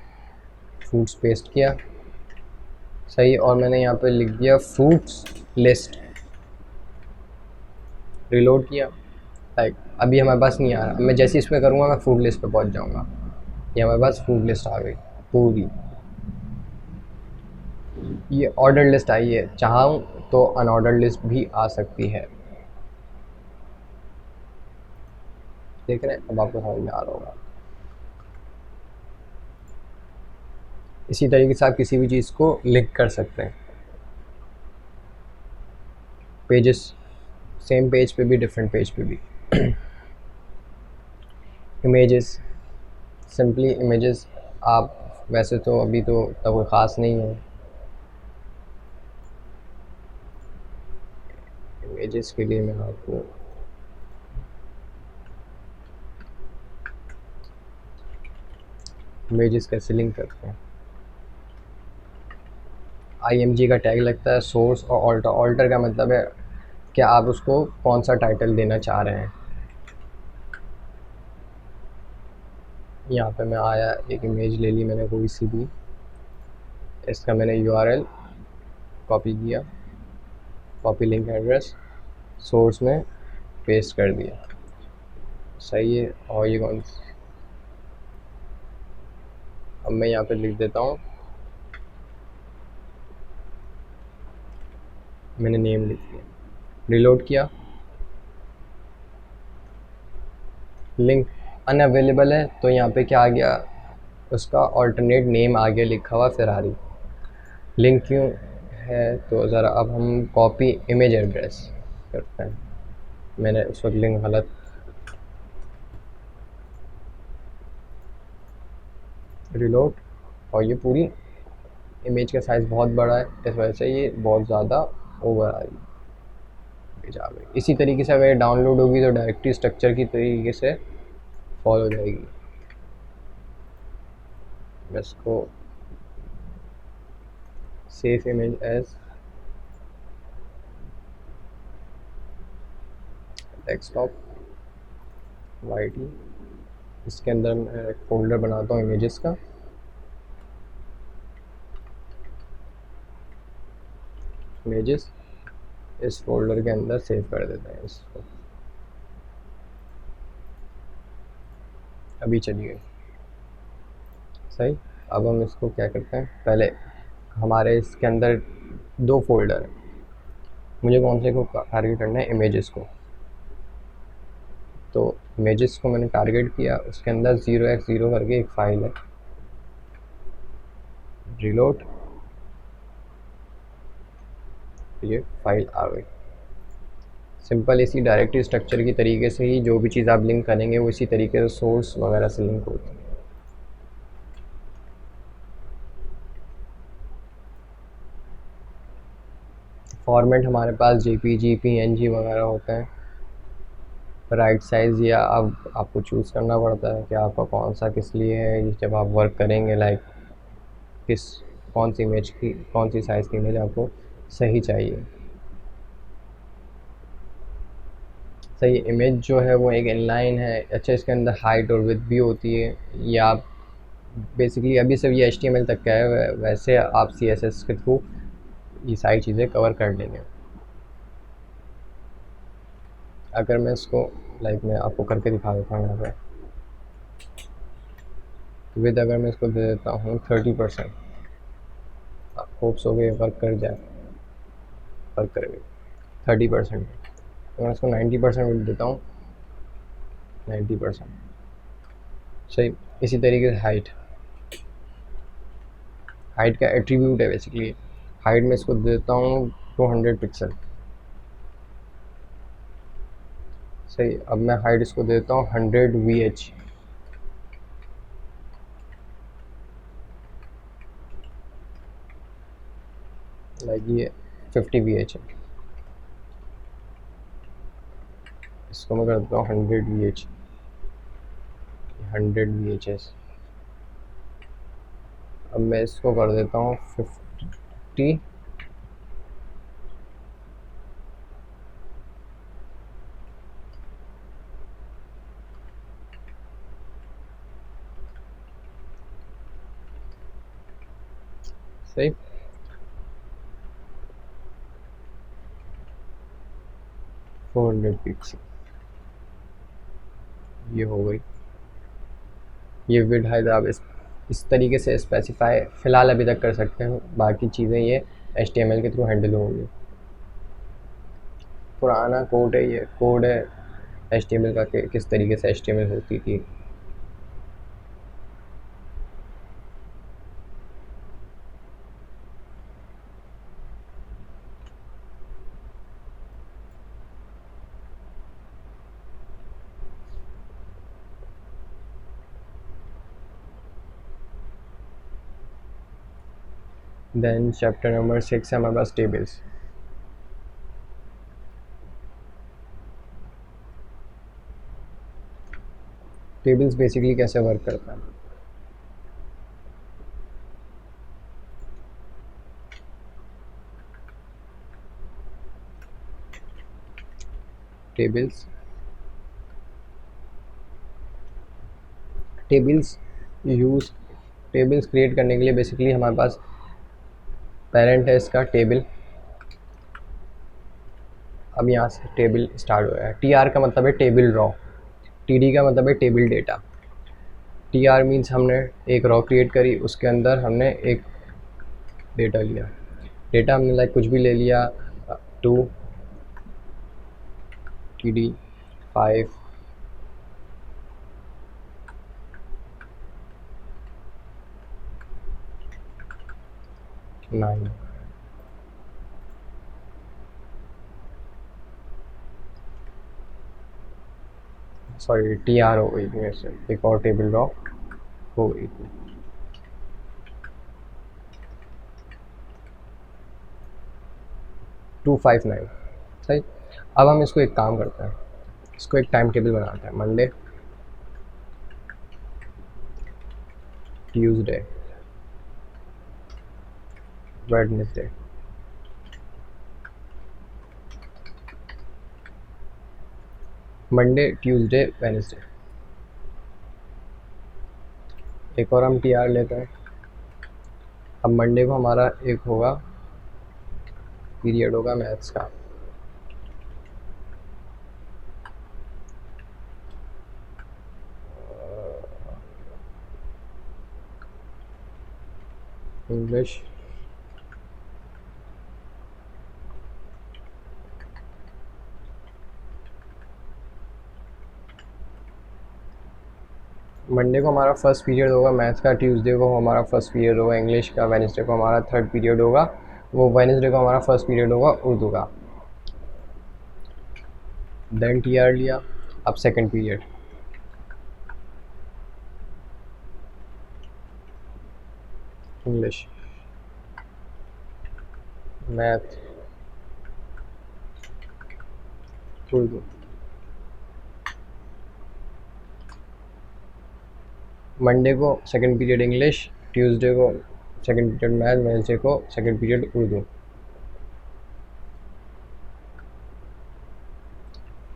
फ्रूट्स पेस्ट किया, सही, और मैंने यहाँ पे लिख दिया फ्रूट्स लिस्ट, रिलोड किया। लाइक अभी हमारे पास नहीं आ रहा, मैं जैसे इसमें करूँगा मैं फ्रूट लिस्ट पे पहुँच जाऊँगा। ये हमारे पास फ्रूट लिस्ट आ गई पूरी, ये ऑर्डर लिस्ट आई है। चाहूँ तो अनऑर्डर लिस्ट भी आ सकती है, देख रहे हैं, अब आपको समझ में आ रहा होगा। इसी तरीके से आप किसी भी चीज़ को लिंक कर सकते हैं। पेजेस, सेम पेज पे भी, डिफरेंट पेज पे भी। इमेजेस, सिंपली इमेजेस, आप वैसे तो अभी तो इतना कोई ख़ास नहीं है। इमेजेस के लिए मैं आपको इमेजेस कैसे लिंक करते हैं, IMG का टैग लगता है, सोर्स और ऑल्टर। ऑल्टर का मतलब है कि आप उसको कौन सा टाइटल देना चाह रहे हैं। यहाँ पे मैं आया, एक इमेज ले ली मैंने कोई सी भी, इसका मैंने URL कॉपी किया, कॉपी लिंक एड्रेस, सोर्स में पेस्ट कर दिया, सही है। और ये कौन, अब मैं यहाँ पे लिख देता हूँ, मैंने नेम लिख दिया, रिलोड किया, लिंक अनअवेलेबल है, तो यहाँ पे क्या आ गया, उसका ऑल्टरनेट नेम आ गया लिखा हुआ फेरारी। लिंक क्यों है, तो ज़रा अब हम कॉपी इमेज एड्रेस करते हैं। मैंने उस वक्त लिंक गलत, रिलोड, और ये पूरी इमेज का साइज़ बहुत बड़ा है, इस वजह से ये बहुत ज़्यादा ओवर आ रही है, आ गई। इसी तरीके से अगर ये डाउनलोड होगी तो डायरेक्टरी स्ट्रक्चर की तरीके से फॉलो हो जाएगी। मैं इसको save image as desktop Y, इसके अंदर मैं एक फोल्डर बनाता हूँ इमेजेस का, इमेजेस, इस फोल्डर के अंदर सेव कर देते हैं इसको। अभी चली गई, सही। अब हम इसको क्या करते हैं, पहले हमारे इसके अंदर 2 फोल्डर हैं, मुझे कौन से को टारगेट करना है, इमेजेस को। तो इमेजेस को मैंने टारगेट किया, उसके अंदर 0x0 करके एक फ़ाइल है, रिलोड, ये फाइल आ गई। सिंपल इसी डायरेक्टरी स्ट्रक्चर की तरीके से ही जो भी चीज़ आप लिंक करेंगे वो इसी तरीके से सोर्स वगैरह से लिंक होती है। फॉर्मेट हमारे पास जेपीजी, पीएनजी वगैरह होते हैं। राइट साइज़ या अब आपको चूज़ करना पड़ता है कि आपका कौन सा किस लिए है, जब आप वर्क करेंगे, लाइक किस कौन सी इमेज की, कौन सी साइज़ की इमेज आपको सही चाहिए। सही इमेज जो है वो एक इनलाइन है, अच्छा इसके अंदर हाइट और विड्थ भी होती है। या आप बेसिकली अभी सिर्फ ये HTML तक का है, वैसे आप CSS के थ्रू ये सारी चीज़ें कवर कर लेंगे। अगर मैं इसको लाइक मैं आपको करके दिखा देता हूँ यहाँ पे, विद अगर मैं इसको दे देता हूँ 30%, होप्स हो गए वर्क कर जाए, वर्क करेंगे 30%। तो मैं इसको 90% विद देता हूँ, 90%, सही। इसी तरीके से हाइट, हाइट का एट्रीब्यूट है बेसिकली, हाइट में इसको दे देता हूँ 200 पिक्सल, सही। अब मैं हाइट इसको देता हूँ 100 VH, लाइक ये 50 VH है, इसको मैं कर देता हूँ 100 VH, 100 VHS। अब मैं इसको कर देता हूँ 50, सही। 400 पिक्सल, ये हो गई। ये विड हाइट आप इस तरीके से स्पेसिफाई फ़िलहाल अभी तक कर सकते हैं, बाकी चीज़ें ये HTML के थ्रू हैंडल होंगी। पुराना कोड है, ये कोड है HTML का कि किस तरीके से HTML होती थी। देन चैप्टर नंबर 6 है हमारे पास टेबल्स। टेबल्स बेसिकली कैसे वर्क करता है, tables tables use tables create करने के लिए बेसिकली हमारे पास पेरेंट है इसका टेबल। अब यहाँ से टेबल स्टार्ट हो रहा है। TR का मतलब है टेबल रॉ, TD का मतलब है टेबल डेटा। TR मीन्स हमने एक रॉ क्रिएट करी, उसके अंदर हमने एक डेटा लिया, डेटा हमने लाइक कुछ भी ले लिया, 2 TD 5 9। सॉरी TR हो गई मेरे से, एक और टेबल रॉ हो गई थी। टू 5 9, सही। अब हम इसको एक काम करते हैं, इसको एक टाइम टेबल बनाते हैं, Monday, Tuesday, Wednesday, Monday, Tuesday, Wednesday. एक और हम टी आर लेते हैं। अब मंडे को हमारा एक होगा पीरियड होगा मैथ्स का, इंग्लिश, मंडे को हमारा फर्स्ट पीरियड होगा मैथ्स का, ट्यूसडे को हमारा फर्स्ट पीरियड होगा इंग्लिश का, वेडनेसडे को हमारा थर्ड पीरियड होगा, वो वेडनेसडे को हमारा फर्स्ट पीरियड होगा उर्दू का। देन टी आर लिया। अब second period, English, math, Urdu. Monday को सेकंड पीरियड इंग्लिश, ट्यूसडे को सेकंड पीरियड मैथ, वेडनेसडे को सेकंड पीरियड उर्दू।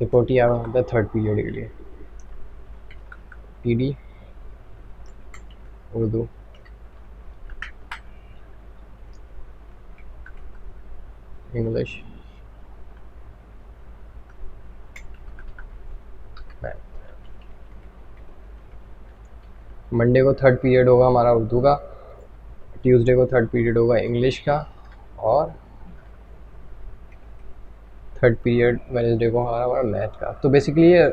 एक और टी आर होता है थर्ड पीरियड के लिए, T D, Urdu, English, math. Monday को थर्ड पीरियड होगा हमारा उर्दू का, ट्यूसडे को थर्ड पीरियड होगा इंग्लिश का, और थर्ड पीरियड वेडनेसडे को हमारा मैथ का। तो बेसिकली ये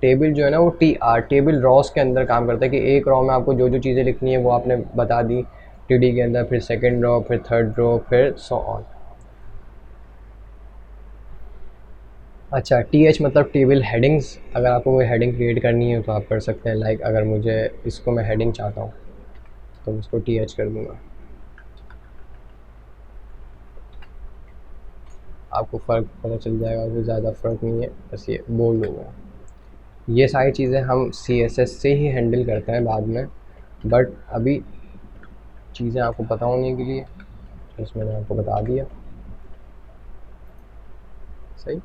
टेबल जो है ना वो टी आर टेबल रॉस के अंदर काम करता है कि एक रॉ में आपको जो जो चीज़ें लिखनी है वो आपने बता दी टी डी के अंदर, फिर सेकेंड रॉ, फिर थर्ड रॉ, फिर सो ऑन। अच्छा, टी एच मतलब टेबल हेडिंग्स। अगर आपको कोई हेडिंग क्रिएट करनी है तो आप कर सकते हैं। लाइक अगर मुझे इसको मैं हेडिंग चाहता हूँ तो मैं इसको टी एच कर दूँगा। आपको फ़र्क पता चल जाएगा, कोई ज़्यादा फ़र्क नहीं है, बस ये बोल्ड होगा। ये सारी चीज़ें हम सी एस एस से ही हैंडल करते हैं बाद में, बट अभी चीज़ें आपको पता होने के लिए बस मैंने आपको बता दिया। सही।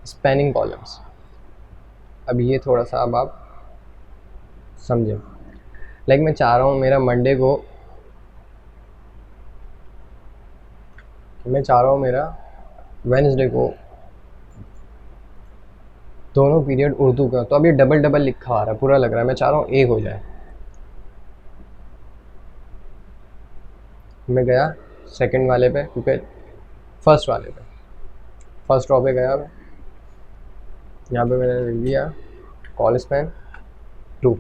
स्पैनिंग कॉलम्स, अब ये थोड़ा सा अब आप समझें। लाइक मैं चाह रहा हूँ मेरा मंडे को, मैं चाह रहा हूँ मेरा वेडनेसडे को दोनों पीरियड उर्दू का, तो अब ये डबल डबल लिखा आ रहा है, पूरा लग रहा है। मैं चाह रहा हूँ एक हो जाए। मैं गया सेकंड वाले पे, क्योंकि फर्स्ट वाले पे, फर्स्ट रॉ पे गया मैं, यहाँ पे मैंने लिख दिया कॉल स्पैन 2।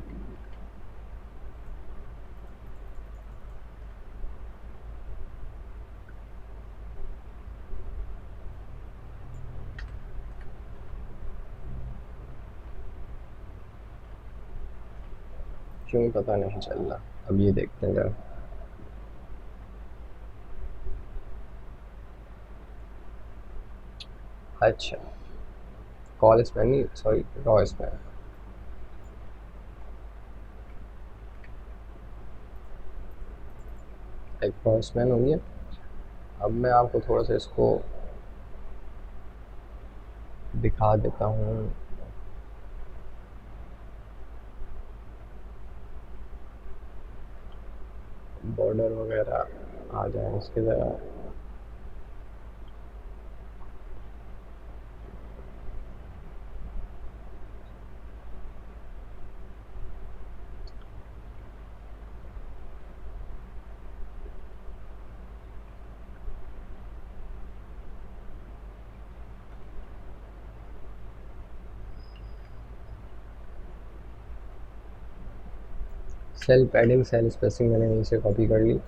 क्यों पता नहीं चल रहा, अब ये देखते हैं जरा। अच्छा, कॉल स्पैन नहीं, सॉरी, रॉ स्पैन। एक रॉ स्पैन हो गया। अब मैं आपको थोड़ा सा इसको दिखा देता हूँ। बॉर्डर वगैरह आ जाए इसके ज़रा। सेल पैडिंग, सेल स्पेसिंग मैंने यहीं से कॉपी कर ली।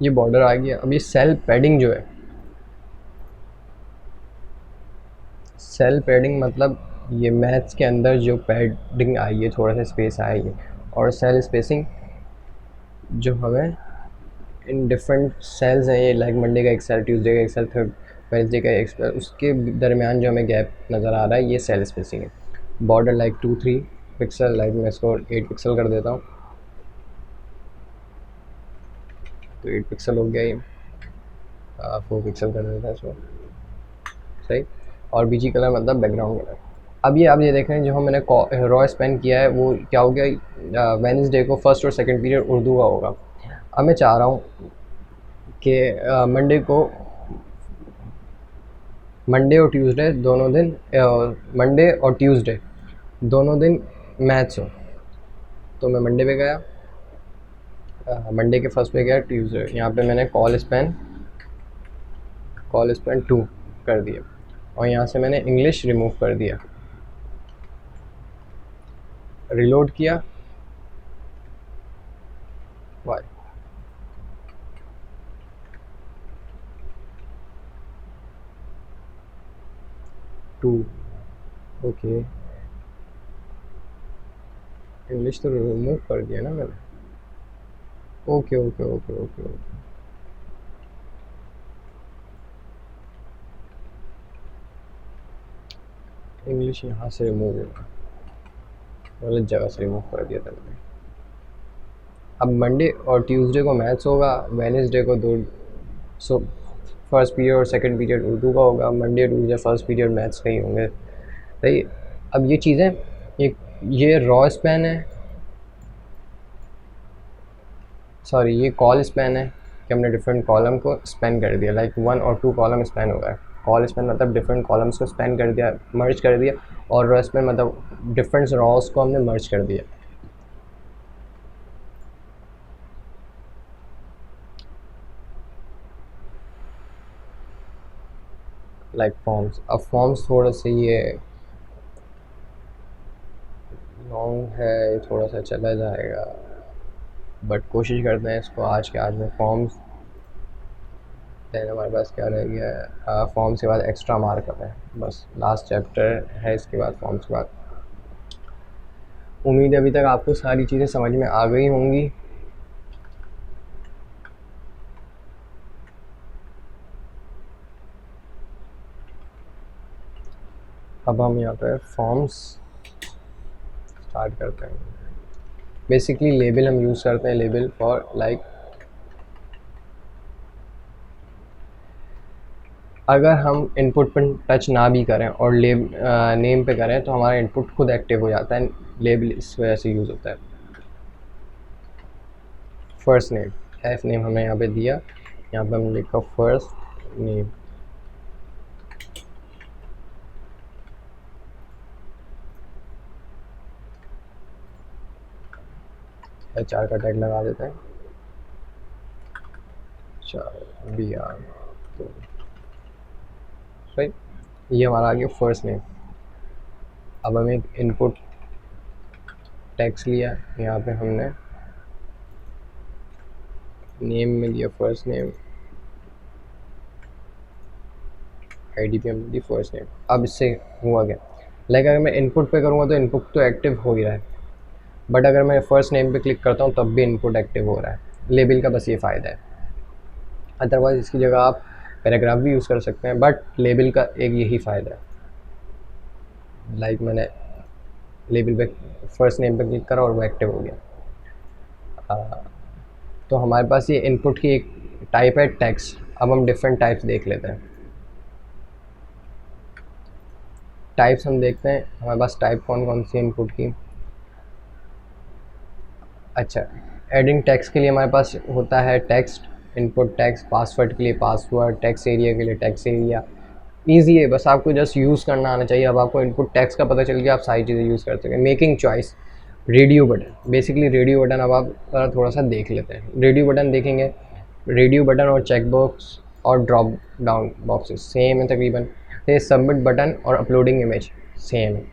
ये बॉर्डर आ गया। अब ये सेल पैडिंग जो है, सेल पैडिंग मतलब ये मैथ्स के अंदर जो पैडिंग आई है, थोड़ा सा स्पेस आई है, और सेल स्पेसिंग जो हमें इन डिफरेंट सेल्स हैं, ये लाइक मंडे का एक सेल, ट्यूसडे का एक सेल, थर्ड वेडनेसडे का एक सेल, उसके दरमियान जो हमें गैप नज़र आ रहा है ये सेल स्पेसिंग है। बॉर्डर लाइक 2-3 पिक्सल, लाइक मैं इसको 8 पिक्सल कर देता हूँ, तो 8 पिक्सल हो गया ये। 4 पिक्सल कर देता है इसको, सही। और बीजी कलर मतलब बैकग्राउंड कलर। अब ये आप ये देख रहे हैं जो मैंने रॉ स्पेन किया है वो क्या हो गया, वेडनेसडे को फर्स्ट और सेकंड पीरियड उर्दू का होगा। अब मैं चाह रहा हूँ कि मंडे और ट्यूसडे दोनों दिन, मंडे और ट्यूसडे दोनों दिन मैथ्स हो। तो मैं मंडे पे गया, मंडे के फर्स्ट पे गया, ट्यूसडे यहाँ पे मैंने कॉल स्पेन 2 कर दिया और यहाँ से मैंने इंग्लिश रिमूव कर दिया, रिलोड किया, वाई 2, ओके इंग्लिश तो रिमूव कर दिया ना मैंने, okay okay okay okay okay. English यहाँ से रिमूव होगा, गलत जगह से रिमूव कर दिया था मैंने। अब मंडे और ट्यूसडे को मैथ्स होगा, वेडनेसडे को सो फर्स्ट पीरियड और सेकंड पीरियड उर्दू का होगा, Monday Tuesday first period maths का ही होंगे, सही। अब ये चीज़ें, ये रॉ स्पेन है, सॉरी ये कॉल स्पेन है कि हमने डिफरेंट कॉलम को स्पेन कर दिया, लाइक 1 और 2 कॉलम स्पेन हो गया। कॉल स्पेन मतलब डिफरेंट कॉलम्स को स्पेन कर दिया, मर्ज कर दिया, और रॉ स्पेन मतलब डिफरेंट रॉस को हमने मर्ज कर दिया। लाइक फॉर्म्स, अब फॉर्म्स थोड़ा सा ये लॉन्ग है, थोड़ा सा चला जाएगा, बट कोशिश करते हैं इसको आज के आज में। फॉर्म्स देन हमारे पास क्या रह गया है, फॉर्म्स के बाद एक्स्ट्रा मार्कअप है, बस लास्ट चैप्टर है इसके बाद फॉर्म्स के बाद। उम्मीद है अभी तक आपको सारी चीज़ें समझ में आ गई होंगी। अब हम यहाँ पे फॉर्म्स स्टार्ट करते हैं। बेसिकली लेबल हम यूज़ करते हैं, लेबल फॉर लाइक अगर हम इनपुट पर टच ना भी करें और नेम पे करें तो हमारा इनपुट खुद एक्टिव हो जाता है, लेबल इस वजह से यूज़ होता है। फर्स्ट नेम, एफ नेम हमने यहाँ पे दिया, यहाँ पे हमने लिखा फर्स्ट नेम, HR का टैग लगा देते हैं, BR, तो राइट, ये हमारा आ गया फर्स्ट नेम। अब हमें एक इनपुट टेक्स्ट लिया, यहाँ पे हमने नेम में दिया फर्स्ट नेम, ID पे हमने दी फर्स्ट नेम। अब इससे हुआ क्या, लाइक अगर मैं इनपुट पे करूँगा तो इनपुट तो एक्टिव हो ही रहा है, बट अगर मैं फर्स्ट नेम पे क्लिक करता हूँ तब भी इनपुट एक्टिव हो रहा है। लेबल का बस ये फ़ायदा है, अदरवाइज़ इसकी जगह आप पैराग्राफ भी यूज़ कर सकते हैं, बट लेबल का एक यही फ़ायदा है। लाइक मैंने लेबल पे फर्स्ट नेम पे क्लिक करा और वो एक्टिव हो गया। तो हमारे पास ये इनपुट की एक टाइप है टेक्स्ट। अब हम डिफरेंट टाइप्स देख लेते हैं। टाइप्स हम देखते हैं हमारे पास टाइप कौन कौन सी इनपुट की। अच्छा, एडिंग टेक्स्ट के लिए हमारे पास होता है टेक्स्ट, इनपुट टेक्स्ट, पासवर्ड के लिए पासवर्ड, टेक्स्ट एरिया के लिए टेक्स्ट एरिया। ईजी है, बस आपको जस्ट यूज़ करना आना चाहिए। अब आपको इनपुट टेक्स्ट का पता चल गया, आप सारी चीज़ें यूज़ कर सकते हैं। Making choice, radio button, basically radio button अब आप थोड़ा सा देख लेते हैं। रेडियो बटन देखेंगे, रेडियो बटन और चेक बॉक्स और ड्रॉप डाउन बॉक्सेस सेम है तकरीबन। ये सबमिट बटन और अपलोडिंग इमेज सेम है।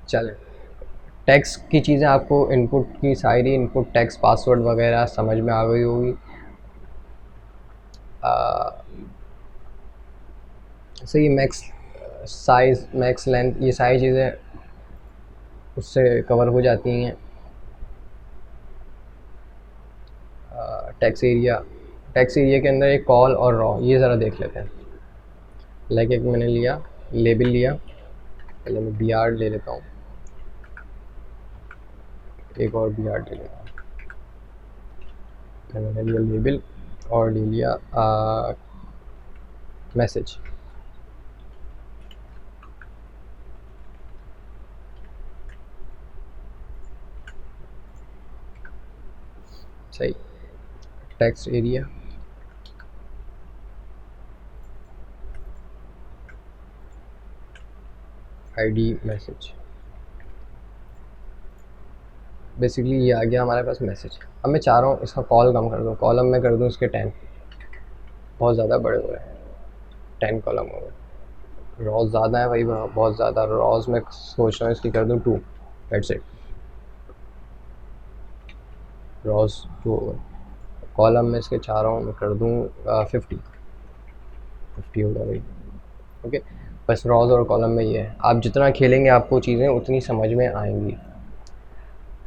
चलें, टेक्स्ट की चीज़ें आपको इनपुट की सारी इनपुट टेक्स्ट पासवर्ड वगैरह समझ में आ गई होगी। सही, मैक्स साइज़, मैक्स लेंथ, ये सारी चीज़ें उससे कवर हो जाती हैं। टेक्स्ट एरिया के अंदर एक कॉल और रॉ, ये ज़रा देख लेते हैं। लाइक एक मैंने लिया, लेबल लिया, पहले मैं बी आर ले लेता हूँ, एक और बी आर ले लेता हूँ। मैंने लिया लेबल और ले लिया मैसेज। सही, text area, ID message, basically ये आ गया हमारे पास मैसेज। अब मैं चाह रहा हूँ इसका कॉल कम कर दूँ, कॉलम में कर दूँ इसके 10, बहुत ज़्यादा बड़े हो रहे हैं, 10 कॉलम हो गए। रॉज ज़्यादा है भाई, बहुत ज़्यादा रॉज में सोच रहा हूँ इसकी कर दूँ 2, दैट्स इट, रॉज 2 हो गए। कॉलम में इसके चाह रहा हूँ मैं कर दूँ 50 होगा भाई, ओके। बस रॉज और कॉलम में ये है, आप जितना खेलेंगे आपको चीज़ें उतनी समझ में आएंगी।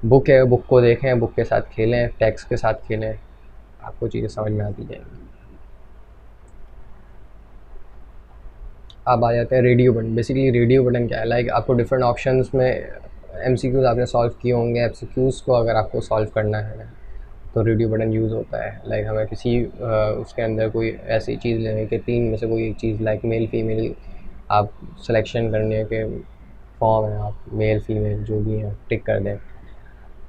बुक है, बुक को देखें, बुक के साथ खेलें, टेक्स्ट के साथ खेलें, आपको चीज़ें समझ में आती जाएंगी। अब आ जाते हैं radio button. Basically radio button क्या है, लाइक आपको डिफरेंट ऑप्शंस में एमसीक्यूज़ आपने सॉल्व किए होंगे, एमसीक्यूज़ को अगर आपको सॉल्व करना है तो रेडियो बटन यूज़ होता है। लाइक हमें किसी उसके अंदर कोई ऐसी चीज़ लेने के 3 में से कोई एक चीज़, लाइक मेल फीमेल आप सिलेक्शन करने के फॉर्म है, आप मेल फीमेल जो भी हैं टिक कर दें।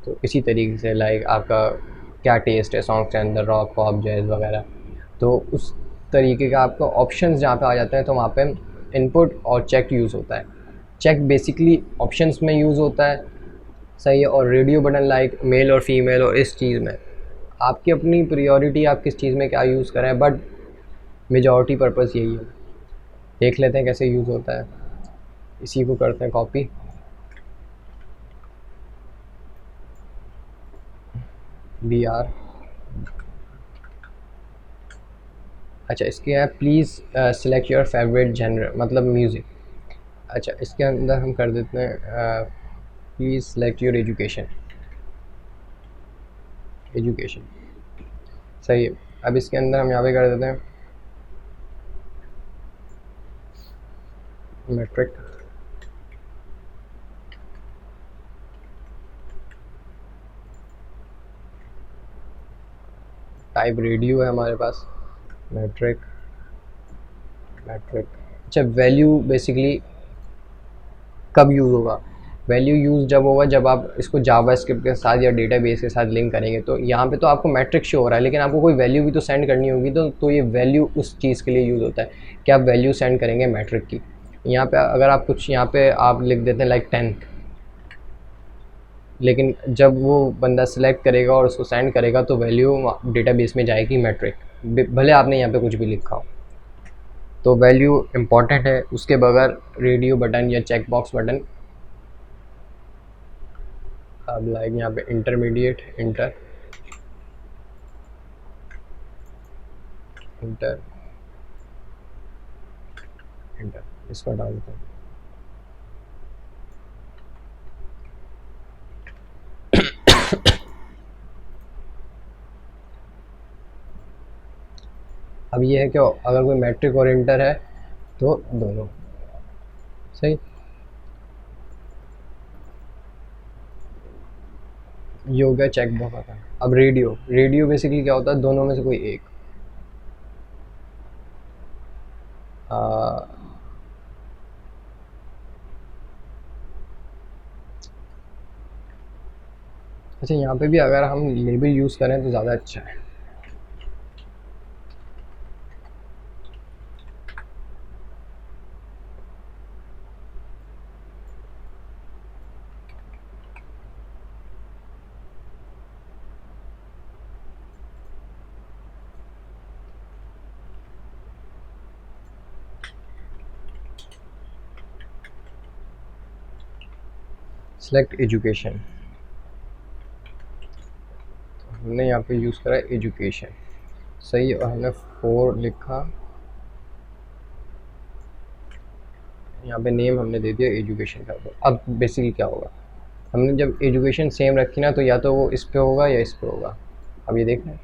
तो इसी तरीके से लाइक आपका क्या टेस्ट है सॉन्ग के अंदर, रॉक, पॉप, जैज़ वगैरह, तो उस तरीके का आपका ऑप्शंस जहाँ पे आ जाते हैं तो वहाँ पे इनपुट और चेक यूज़ होता है। चेक बेसिकली ऑप्शंस में यूज़ होता है, सही है। और रेडियो बटन लाइक मेल और फीमेल और इस चीज़ में आपकी अपनी प्रायोरिटी, आप किस चीज़ में क्या यूज़ करें, बट मेजॉरिटी पर्पस यही है। देख लेते हैं कैसे यूज़ होता है, इसी को करते हैं कॉपी, बी आर। अच्छा, इसके यहाँ प्लीज़ सिलेक्ट योर फेवरेट जनर, मतलब म्यूज़िक। अच्छा, इसके अंदर हम कर देते हैं please select your education, education, सही है। अब इसके अंदर हम यहाँ पे कर देते हैं मेट्रिक, टाइप रेडियो है हमारे पास, मेट्रिक, मेट्रिक। अच्छा, वैल्यू बेसिकली कब यूज़ होगा, वैल्यू यूज़ जब होगा जब आप इसको जावास्क्रिप्ट के साथ या डेटाबेस के साथ लिंक करेंगे। तो यहाँ पे तो आपको मैट्रिक शो हो रहा है, लेकिन आपको कोई वैल्यू भी तो सेंड करनी होगी, तो ये वैल्यू उस चीज़ के लिए यूज़ होता है कि आप वैल्यू सेंड करेंगे मैट्रिक की। यहाँ पे अगर आप कुछ यहाँ पे आप लिख देते हैं लाइक 10, लेकिन जब वो बंदा सेलेक्ट करेगा और उसको सेंड करेगा तो वैल्यू डेटाबेस में जाएगी मैट्रिक, भले आपने यहाँ पे कुछ भी लिखा हो। तो वैल्यू इम्पॉर्टेंट है, उसके बगैर रेडियो बटन या चेक बॉक्स बटन। अब लाइक यहाँ पे इंटरमीडिएट, इंटर, इंटर, इंटर, इसको डाल देते हैं। अब ये है कि अगर कोई मैट्रिक और इंटर है तो दोनों, सही। ये हो गया चेक बॉक्स आता है। अब रेडियो, रेडियो बेसिकली क्या होता है, दोनों में से कोई एक। अच्छा, यहाँ पे भी अगर हम लेबल यूज़ करें तो ज़्यादा अच्छा है। सेलेक्ट एजुकेशन, हमने यहाँ पे यूज़ करा एजुकेशन, सही। और हमने 4 लिखा, यहाँ पे नेम हमने दे दिया एजुकेशन का। अब बेसिकली क्या होगा, हमने जब एजुकेशन सेम रखी ना तो या तो वो इस पे होगा या इस पे होगा। अब ये देखना है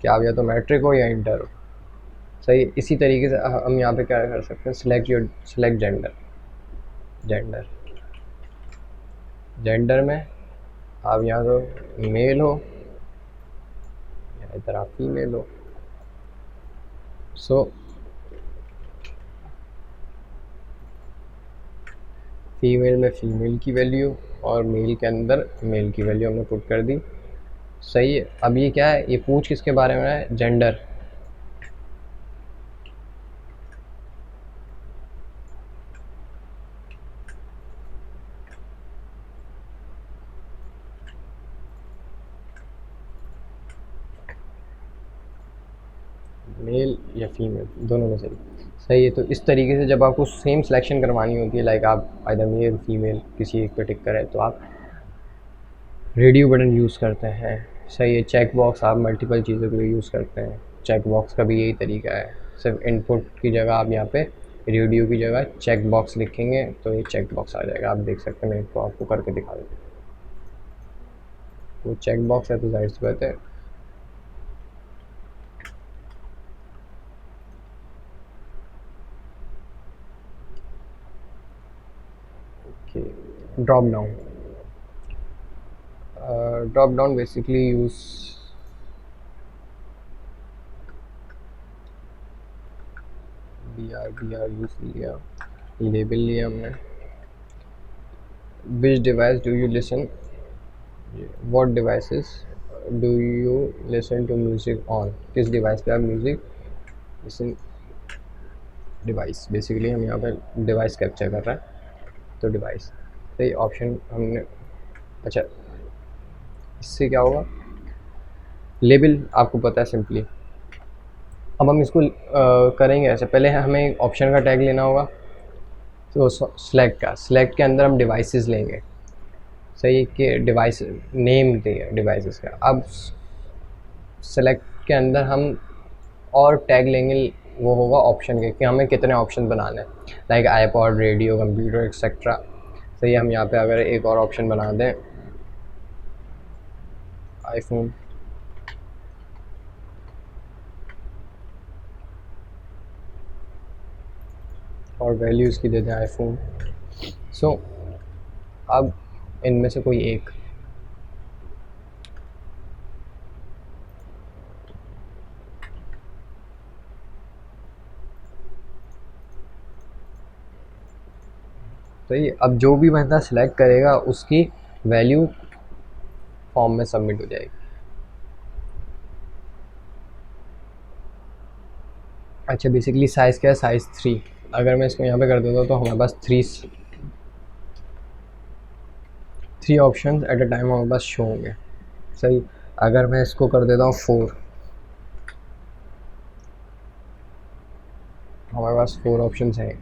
कि आप या तो मैट्रिक हो या इंटर हो। सही, इसी तरीके से हम यहाँ पे क्या कर सकते हैं, सिलेक्ट जेंडर। जेंडर जेंडर में आप यहाँ तो मेल हो या इधर आप फीमेल हो। सो फीमेल में फीमेल की वैल्यू और मेल के अंदर मेल की वैल्यू हमने पुट कर दी। सही है। अब ये क्या है, ये पूछ किसके बारे में है, जेंडर। मेल या फीमेल दोनों में सही है। तो इस तरीके से जब आपको सेम सिलेक्शन करवानी होती है, लाइक आप आइदर मेल फीमेल किसी एक पे टिक करें, तो आप रेडियो बटन यूज़ करते हैं। सही है। चेक बॉक्स आप मल्टीपल चीज़ों के लिए यूज़ करते हैं। चेक बॉक्स का भी यही तरीका है, सिर्फ इनपुट की जगह आप यहाँ पे रेडियो की जगह चेक बॉक्स लिखेंगे तो ये चेक बॉक्स आ जाएगा। आप देख सकते हैं, मैं इसको आपको करके दिखा देता हूँ। वो चेक बॉक्स है तो जाहिर सी बात है drop down. Drop down basically use B R use लिया, लेबल लिया हमने। Which device do you listen, what devices do you listen to music on, किस डिवाइस पे आप म्यूजिक लिसन। डिवाइस बेसिकली हम यहाँ पे डिवाइस कैप्चर कर रहे हैं, तो डिवाइस सही ऑप्शन हमने। अच्छा, इससे क्या होगा, लेबल आपको पता है सिंपली। अब हम इसको करेंगे ऐसे, पहले हमें ऑप्शन का टैग लेना होगा, तो सिलेक्ट के अंदर हम डिवाइसेस लेंगे। सही कि डिवाइस नेम देंगे डिवाइसेस का। अब सेलेक्ट के अंदर हम और टैग लेंगे, वो होगा ऑप्शन के, कि हमें कितने ऑप्शन बनाने हैं, like iPod, radio, computer etcetera. सही, हम यहाँ पे अगर एक और ऑप्शन बना दें, आईफोन, और वैल्यू इसकी दे दें आईफोन। सो अब इनमें से कोई एक, तो ये अब जो भी बंदा सिलेक्ट करेगा उसकी वैल्यू फॉर्म में सबमिट हो जाएगी। अच्छा, बेसिकली साइज़ क्या है, साइज़ 3। अगर मैं इसको यहाँ पे कर देता हूँ तो हमारे पास three option at a time हमारे पास शो होंगे। सही, अगर मैं इसको कर देता हूँ 4, हमारे पास 4 ऑप्शन हैं,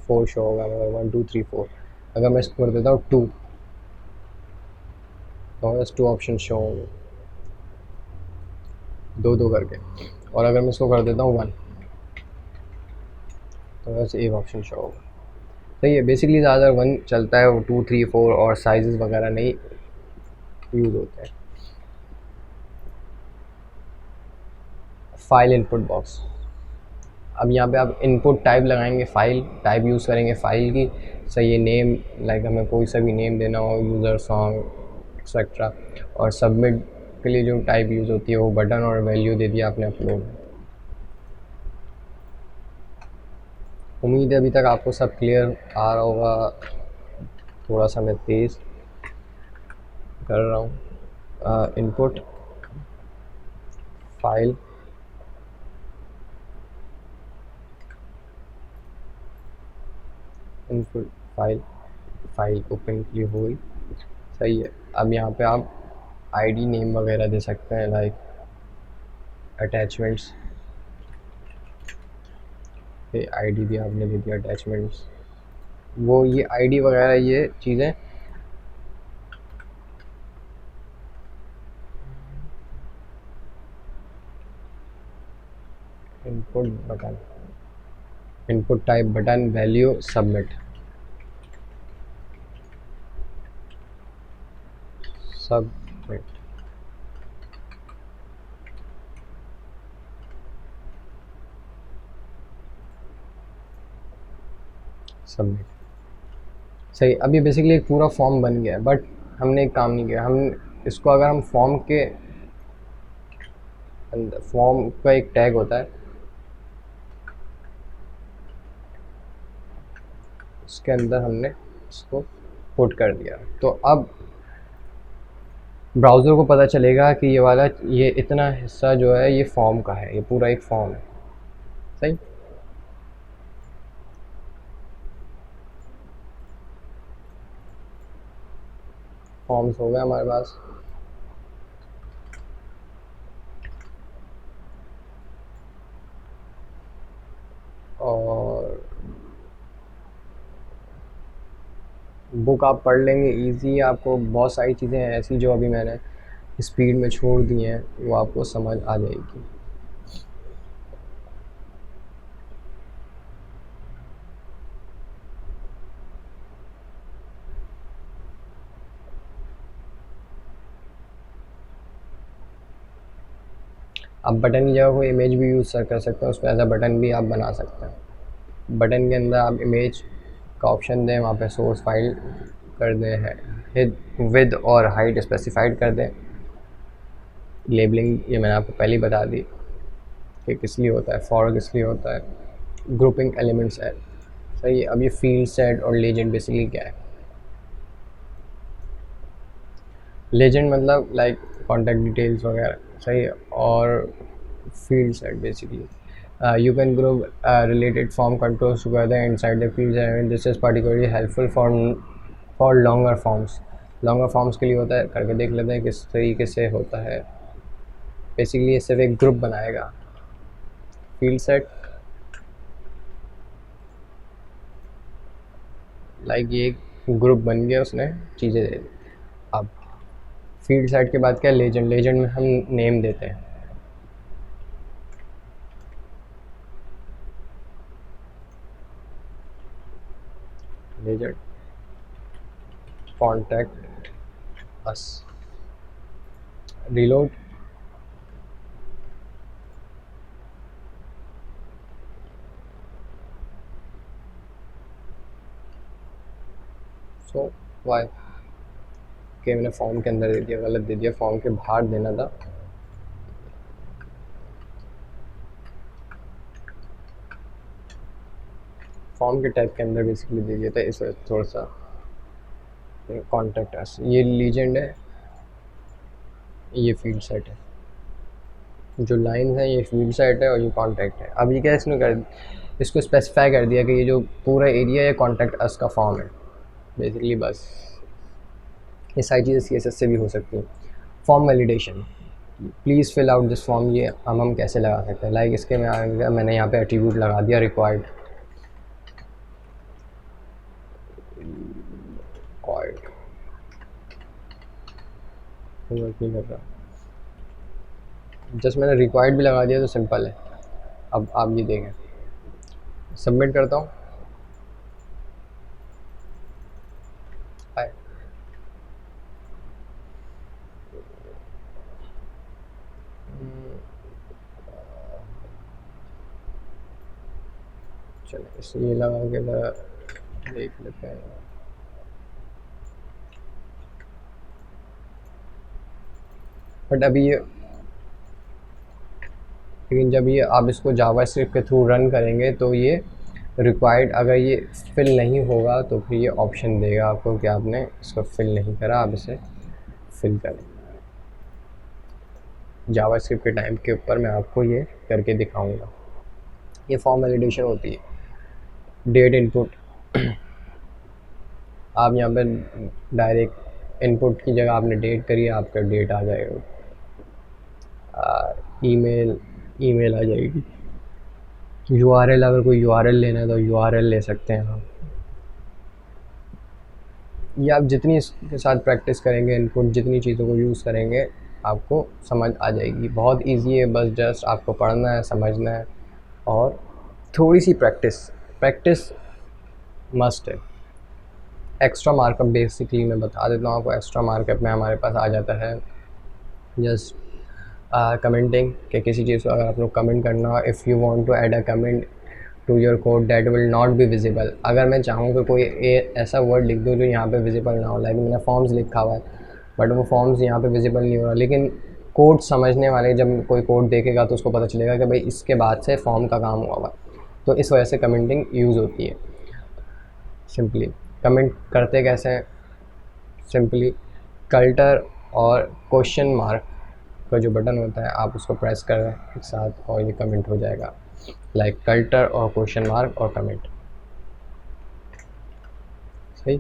4 शो होगा हमारे 1 2 3 4। अगर मैं इसको कर देता हूँ 2, तो हमारे पास 2 ऑप्शन शो होंगे, 2 2 करके। और अगर मैं इसको कर देता हूँ 1, तो बस एक ऑप्शन शो होगा। सही है। बेसिकली ज़्यादा 1 चलता है, वो 2 3 4 और साइजेस वगैरह नहीं यूज़ होते हैं। फाइल इनपुट बॉक्स, अब यहाँ पे आप इनपुट टाइप लगाएंगे, फाइल टाइप यूज़ करेंगे फाइल की। सही है। नेम, लाइक हमें कोई सा भी नेम देना हो, यूज़र, सॉन्ग एक्सेट्रा। और सबमिट के लिए जो टाइप यूज़ होती है वो बटन, और वैल्यू दे दिया आपने अपलोड। उम्मीद है अभी तक आपको सब क्लियर आ रहा होगा। थोड़ा सा मैं तेज़ कर रहा हूँ। Input file, input file open की हो गई। सही है। अब यहाँ पे आप आईडी नेम वगैरह दे सकते हैं, लाइक अटैचमेंट्स, ये आईडी भी आपने दे दिया अटैचमेंट्स। वो ये आईडी वगैरह ये चीज़ें input button, input type button, value, submit. Right, submit. सही, अब ये बेसिकली एक पूरा फॉर्म बन गया है, बट हमने एक काम नहीं किया। हम इसको अगर हम फॉर्म के अंदर, फॉर्म का एक टैग होता है, उसके अंदर हमने इसको पुट कर दिया, तो अब ब्राउज़र को पता चलेगा कि ये वाला, ये इतना हिस्सा जो है ये फॉर्म का है, ये पूरा एक फॉर्म है। सही, फॉर्म्स हो गए हमारे पास। और बुक आप पढ़ लेंगे, इजी। आपको बहुत सारी चीज़ें हैं ऐसी जो अभी मैंने स्पीड में छोड़ दी हैं, वो आपको समझ आ जाएगी। आप बटन की जगह कोई इमेज भी यूज़ कर सकते हैं, उसको एज अ बटन भी आप बना सकते हैं। बटन के अंदर आप इमेज का ऑप्शन दें, वहाँ पे सोर्स फाइल कर दें, है विद और हाइट स्पेसिफाइड कर दें। लेबलिंग ये मैंने आपको पहले ही बता दी कि किस लिए होता है, फॉर किस लिए होता है, ग्रुपिंग एलिमेंट्स है। सही, अब ये फील्ड सेट और लेजेंड बेसिकली क्या है? लेजेंड मतलब लाइक कॉन्टैक्ट डिटेल्स वगैरह, सही है। और field set basically you can group related form controls together inside the fields, and this is particularly helpful for longer forms। longer forms के लिए होता है, करके देख लेते हैं किस तरीके से होता है। बेसिकली ये सिर्फ एक ग्रुप बनाएगा। फील्ड सेट लाइक ये एक ग्रुप बन गया, उसने चीज़ें दे दी। अब फील्ड सेट के बाद क्या, लेजेंड। लेजेंड में हम नेम देते हैं। Legend contact us, reload. So why के मैंने फॉर्म के अंदर दे दिया, गलत दे दिया, फॉर्म के बाहर देना था। फॉर्म के टैग के अंदर बेसिकली दे दिया था, इस वजह से थोड़ा सा कॉन्टैक्ट अस। ये लीजेंड है, ये फील्ड सेट है। जो लाइन है ये फील्ड सेट है और ये कॉन्टैक्ट है। अब ये क्या, इसने कर, इसको स्पेसिफाई कर दिया कि ये जो पूरा एरिया है कॉन्टैक्ट अस का फॉर्म है बेसिकली। बस ये सारी चीज़ें CSS से भी हो सकती हैं। Form validation, please fill out this form. ये हम कैसे लगा सकते हैं? लाइक इसके में मैंने यहाँ पे एट्रीब्यूट लगा दिया रिक्वायर्ड। वर्क नहीं कर रहा, जस्ट मैंने रिक्वायर्ड भी लगा दिया तो सिंपल है। अब आप ये देखें, सबमिट करता हूँ। चलो इसे ये लगा के ज़रा देख लेते हैं। बट अभी ये, लेकिन जब ये आप इसको जावास्क्रिप्ट के थ्रू रन करेंगे तो ये रिक्वायर्ड, अगर ये फिल नहीं होगा तो फिर ये ऑप्शन देगा आपको कि आपने इसको फिल नहीं करा, आप इसे फिल करें। जावास्क्रिप्ट के टाइम के ऊपर मैं आपको ये करके दिखाऊंगा। ये फॉर्म वैलिडेशन होती है। डेट इनपुट, आप यहाँ पे डायरेक्ट इनपुट की जगह आपने डेट करी, आपका डेट आ जाएगा। ईमेल आ जाएगी। URL, अगर कोई URL लेना है तो URL ले सकते हैं आप। ये आप जितनी इसके साथ प्रैक्टिस करेंगे, इनपुट जितनी चीज़ों को यूज़ करेंगे, आपको समझ आ जाएगी। बहुत इजी है, बस जस्ट आपको पढ़ना है, समझना है और थोड़ी सी प्रैक्टिस मस्ट है। एक्स्ट्रा मार्कअप बेसिकली मैं बता देता हूँ आपको। एक्स्ट्रा मार्कअप में हमारे पास आ जाता है जस्ट कमेंटिंग कि किसी चीज़ को अगर आप लोग कमेंट करना हो, if you want to add a comment to your code that will not be visible. अगर मैं चाहूँ कि कोई ऐसा वर्ड लिख दूँ जो यहाँ पे विजिबल ना हो, लाइक मैंने फॉर्म्स लिखा हुआ है बट वो फॉर्म्स यहाँ पे विजिबल नहीं हो रहा, लेकिन कोड समझने वाले जब कोई कोड देखेगा तो उसको पता चलेगा कि भाई इसके बाद से फॉर्म का काम हुआ हुआ है। तो इस वजह से कमेंटिंग यूज़ होती है। सिंपली कमेंट करते कैसे हैं, सिंपली कल्टर और क्वेश्चन मार्क का जो बटन होता है आप उसको प्रेस करें एक साथ और ये कमेंट हो जाएगा, लाइक कल्टर और क्वेश्चन मार्क और कमेंट। सही।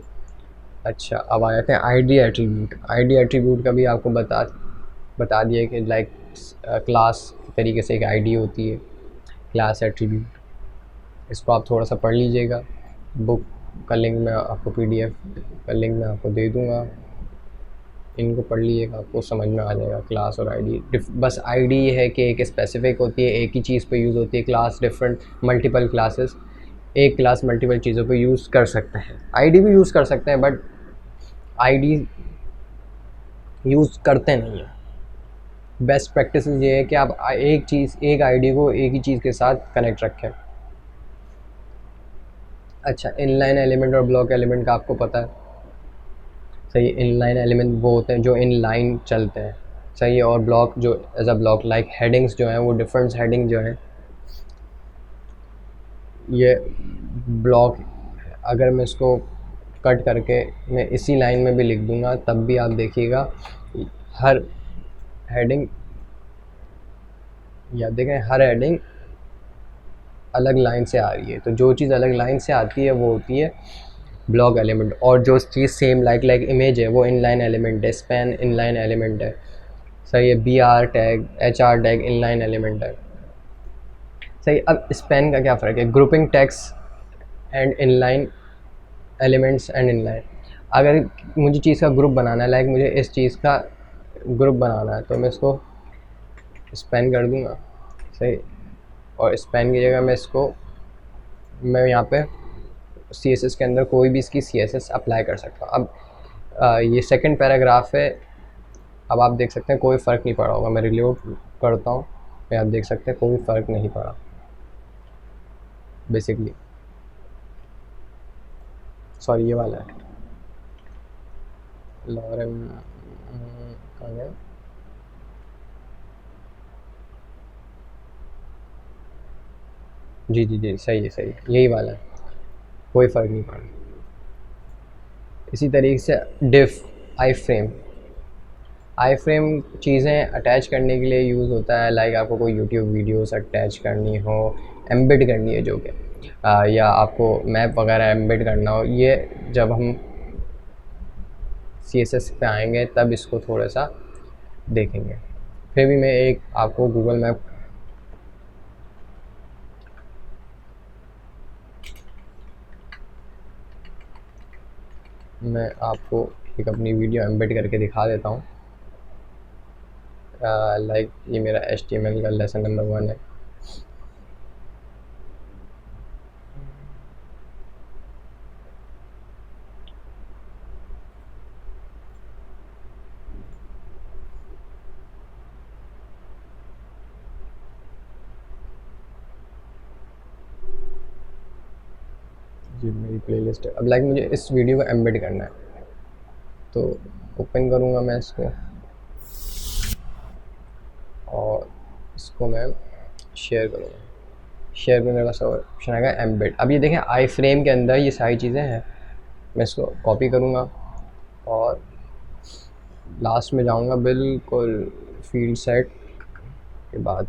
अच्छा, अब आ जाते हैं आईडी एट्रीब्यूट। आईडी एट्रीब्यूट का भी आपको बता दिया कि लाइक क्लास तरीके से एक आईडी होती है, क्लास एट्रीब्यूट। इसको आप थोड़ा सा पढ़ लीजिएगा, बुक का लिंक मैं आपको पीडीएफ का लिंक मैं आपको दे दूँगा, इनको पढ़ लीजिएगा, आपको समझ में आ जाएगा क्लास और आईडी। बस आईडी ये है कि एक स्पेसिफिक होती है, एक ही चीज़ पे यूज़ होती है। क्लास डिफरेंट, मल्टीपल क्लासेस, एक क्लास मल्टीपल चीज़ों पे यूज़ कर सकते हैं। आईडी भी यूज़ कर सकते हैं बट आईडी यूज़ करते नहीं हैं। बेस्ट प्रैक्टिस ये है कि आप एक आईडी को एक ही चीज़ के साथ कनेक्ट रखें। अच्छा, इनलाइन एलिमेंट और ब्लॉक एलिमेंट का आपको पता है, सही। इनलाइन एलिमेंट वो होते हैं जो इन लाइन चलते हैं, सही है। और ब्लॉक जो as a block, like headings जो हैं वो डिफरेंट हेडिंग जो हैं ये ब्लॉक। अगर मैं इसको कट करके मैं इसी लाइन में भी लिख दूंगा तब भी आप देखिएगा हर हेडिंग, या देखें हर हेडिंग अलग लाइन से आ रही है। तो जो चीज़ अलग लाइन से आती है वो होती है ब्लॉक एलिमेंट, और जो चीज़ सेम लाइक इमेज है वो इनलाइन एलिमेंट है। स्पैन इनलाइन एलिमेंट है, सही है। B R tag, H R tag inline element है, सही। अब स्पैन का क्या फ़र्क है, grouping tags and inline elements and inline. अगर मुझे चीज़ का ग्रुप बनाना है, लाइक मुझे इस चीज़ का ग्रुप बनाना है तो मैं इसको स्पैन कर दूंगा, सही। और स्पैन की जगह मैं यहाँ पे CSS के अंदर कोई भी इसकी CSS अप्लाई कर सकता हूँ। अब ये सेकंड पैराग्राफ है। अब आप देख सकते हैं कोई फ़र्क नहीं पड़ा होगा, मैं रिलोड करता हूँ, मैं आप देख सकते हैं कोई फ़र्क नहीं पड़ा बेसिकली। सॉरी, ये वाला है लॉरेम, कहाँ गया? जी जी जी, सही है, सही है, यही वाला है, कोई फ़र्क नहीं पड़ा। इसी तरीके से डिफ, आई फ्रेम चीज़ें अटैच करने के लिए यूज़ होता है। लाइक आपको कोई यूट्यूब वीडियोस अटैच करनी हो, एम्बेड करनी है जो कि या आपको मैप वगैरह एम्बेड करना हो, ये जब हम CSS पे आएंगे तब इसको थोड़ा सा देखेंगे। फिर भी मैं एक आपको गूगल मैप मैं आपको एक अपनी वीडियो एम्बेड करके दिखा देता हूँ। लाइक ये मेरा HTML का लेसन नंबर 1 है। जी मेरी प्लेलिस्ट है। अब लाइक मुझे इस वीडियो को एम्बेड करना है तो ओपन करूँगा मैं इसको और इसको मैं शेयर करूँगा। शेयर में मेरे पास ऑप्शन आएगा एम्बेड। अब ये देखें आई फ्रेम के अंदर ये सारी चीज़ें हैं। मैं इसको कॉपी करूँगा और लास्ट में जाऊँगा बिल्कुल फील्ड सेट के बाद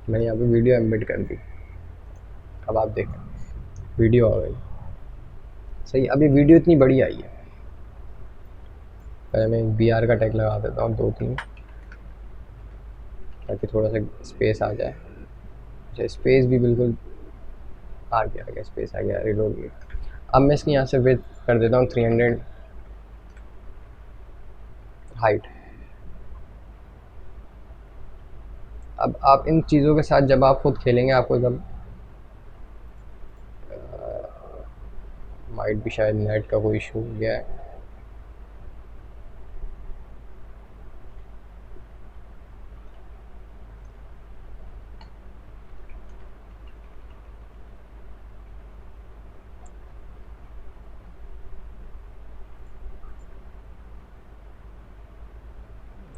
मैंने यहाँ पे वीडियो एम्बेड कर दी। अब आप देखें वीडियो आ गई, सही। अब ये वीडियो इतनी बड़ी आई है, पहले मैं एक BR का टैग लगा देता हूँ 2-3 ताकि थोड़ा सा स्पेस आ जाए। अच्छा, स्पेस भी बिल्कुल आ गया स्पेस आ गया, रिलोड में। अब मैं इसकी यहाँ से विड्थ कर देता हूँ 300, हाइट। अब आप इन चीज़ों के साथ जब आप खुद खेलेंगे आपको जब माइट भी शायद नेट का कोई इशू हो गया है।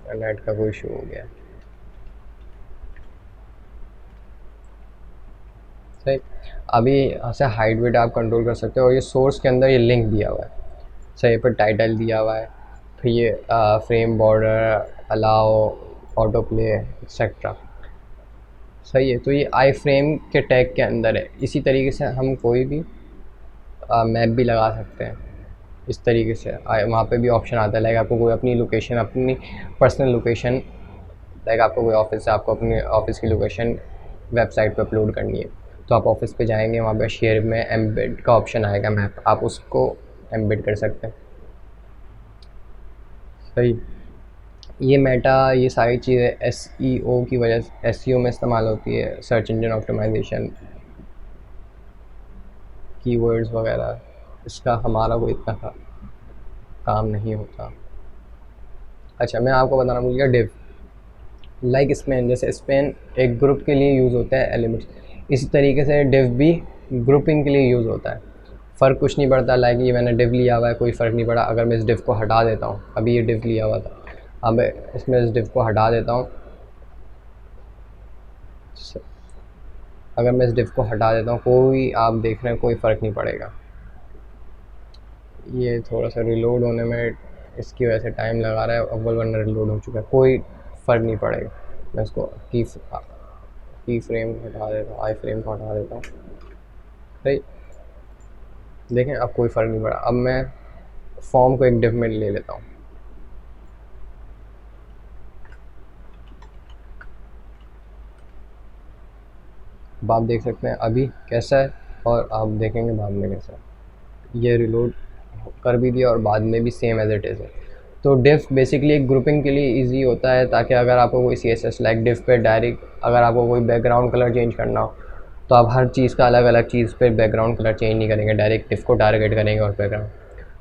नेट का कोई इशू हो गया। सही। अभी यहाँ से हाइट वेट आप कंट्रोल कर सकते हो, और ये सोर्स के अंदर ये लिंक दिया हुआ है। सही, पर टाइटल दिया हुआ है, फिर ये frame border, allow, auto play etcetera. सही है, तो ये आई फ्रेम के टैग के अंदर है। इसी तरीके से हम कोई भी मैप भी लगा सकते हैं इस तरीके से। वहाँ पे भी ऑप्शन आता है, लाइक आपको कोई अपनी लोकेशन, अपनी पर्सनल लोकेशन, लाइक आपको कोई ऑफिस है, आपको अपने ऑफिस की लोकेशन वेबसाइट पे अपलोड करनी है, तो आप ऑफिस पे जाएंगे, वहाँ पे शेयर में एम्बेड का ऑप्शन आएगा मैप, आप उसको एम्बेड कर सकते हैं। सही। ये मेटा, ये सारी चीज़ें एसईओ की वजह से, एसईओ में इस्तेमाल होती है, सर्च इंजन ऑप्टिमाइजेशन, कीवर्ड्स वगैरह। इसका हमारा कोई इतना काम नहीं होता। अच्छा, मैं आपको बताना भूल गया, डिव। लाइक स्पेन, जैसे स्पेन एक ग्रुप के लिए यूज़ होता है एलिमेंट्स, इसी तरीके से डिव भी ग्रुपिंग के लिए यूज़ होता है। फ़र्क कुछ नहीं पड़ता, लाइक ये मैंने डिव लिया हुआ है, कोई फ़र्क नहीं पड़ा। अगर मैं इस डिव को हटा देता हूँ, अभी ये डिव लिया हुआ था, अब इसमें इस डिव को हटा देता हूँ, अगर मैं इस डिव को हटा देता हूँ, कोई, आप देख रहे हैं, कोई फ़र्क नहीं पड़ेगा। ये थोड़ा सा रिलोड होने में इसकी वजह से टाइम लगा रहा है, अव्वल वरना रिलोड हो चुका है, कोई फ़र्क नहीं पड़ेगा। मैं इसको की फ्रेम को हटा देता हूँ, आई फ्रेम को हटा देता हूँ। सही, देखें अब कोई फ़र्क नहीं पड़ा। अब मैं फॉर्म को एक डिव में ले लेता हूँ, अब आप देख सकते हैं अभी कैसा है, और आप देखेंगे बाद में कैसा है। ये रिलोड कर भी दिया और बाद में भी सेम एज इट इज़ है। तो डिव बेसिकली एक ग्रुपिंग के लिए इजी होता है, ताकि अगर आपको कोई CSS लाइक डिव पे डायरेक्ट, अगर आपको कोई बैकग्राउंड कलर चेंज करना हो, तो आप हर चीज़ का अलग अलग चीज़ पे बैकग्राउंड कलर चेंज नहीं करेंगे, डायरेक्ट डिव को टारगेट करेंगे और बैकग्राउंड।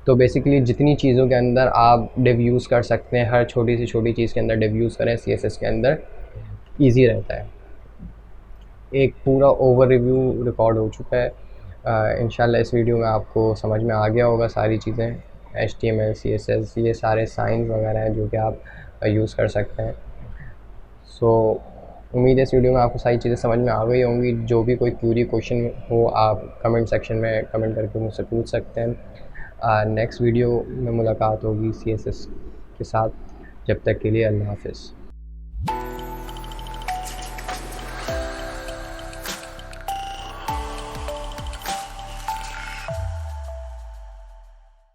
तो बेसिकली जितनी चीज़ों के अंदर आप डिव यूज़ कर सकते हैं, हर छोटी से छोटी चीज़ के अंदर डिव यूज़ करें CSS के अंदर, ईजी रहता है। एक पूरा ओवर रिव्यू रिकॉर्ड हो चुका है। इंशाल्लाह इस वीडियो में आपको समझ में आ गया होगा सारी चीज़ें, HTML, CSS, ये सारे साइंस वगैरह हैं जो कि आप यूज़ कर सकते हैं। सो उम्मीद है इस वीडियो में आपको सारी चीज़ें समझ में आ गई होंगी। जो भी कोई क्यूरी क्वेश्चन हो, आप कमेंट सेक्शन में कमेंट करके मुझसे पूछ सकते हैं। नेक्स्ट वीडियो में मुलाकात होगी CSS के साथ। जब तक के लिए अल्लाह हाफ़िज़।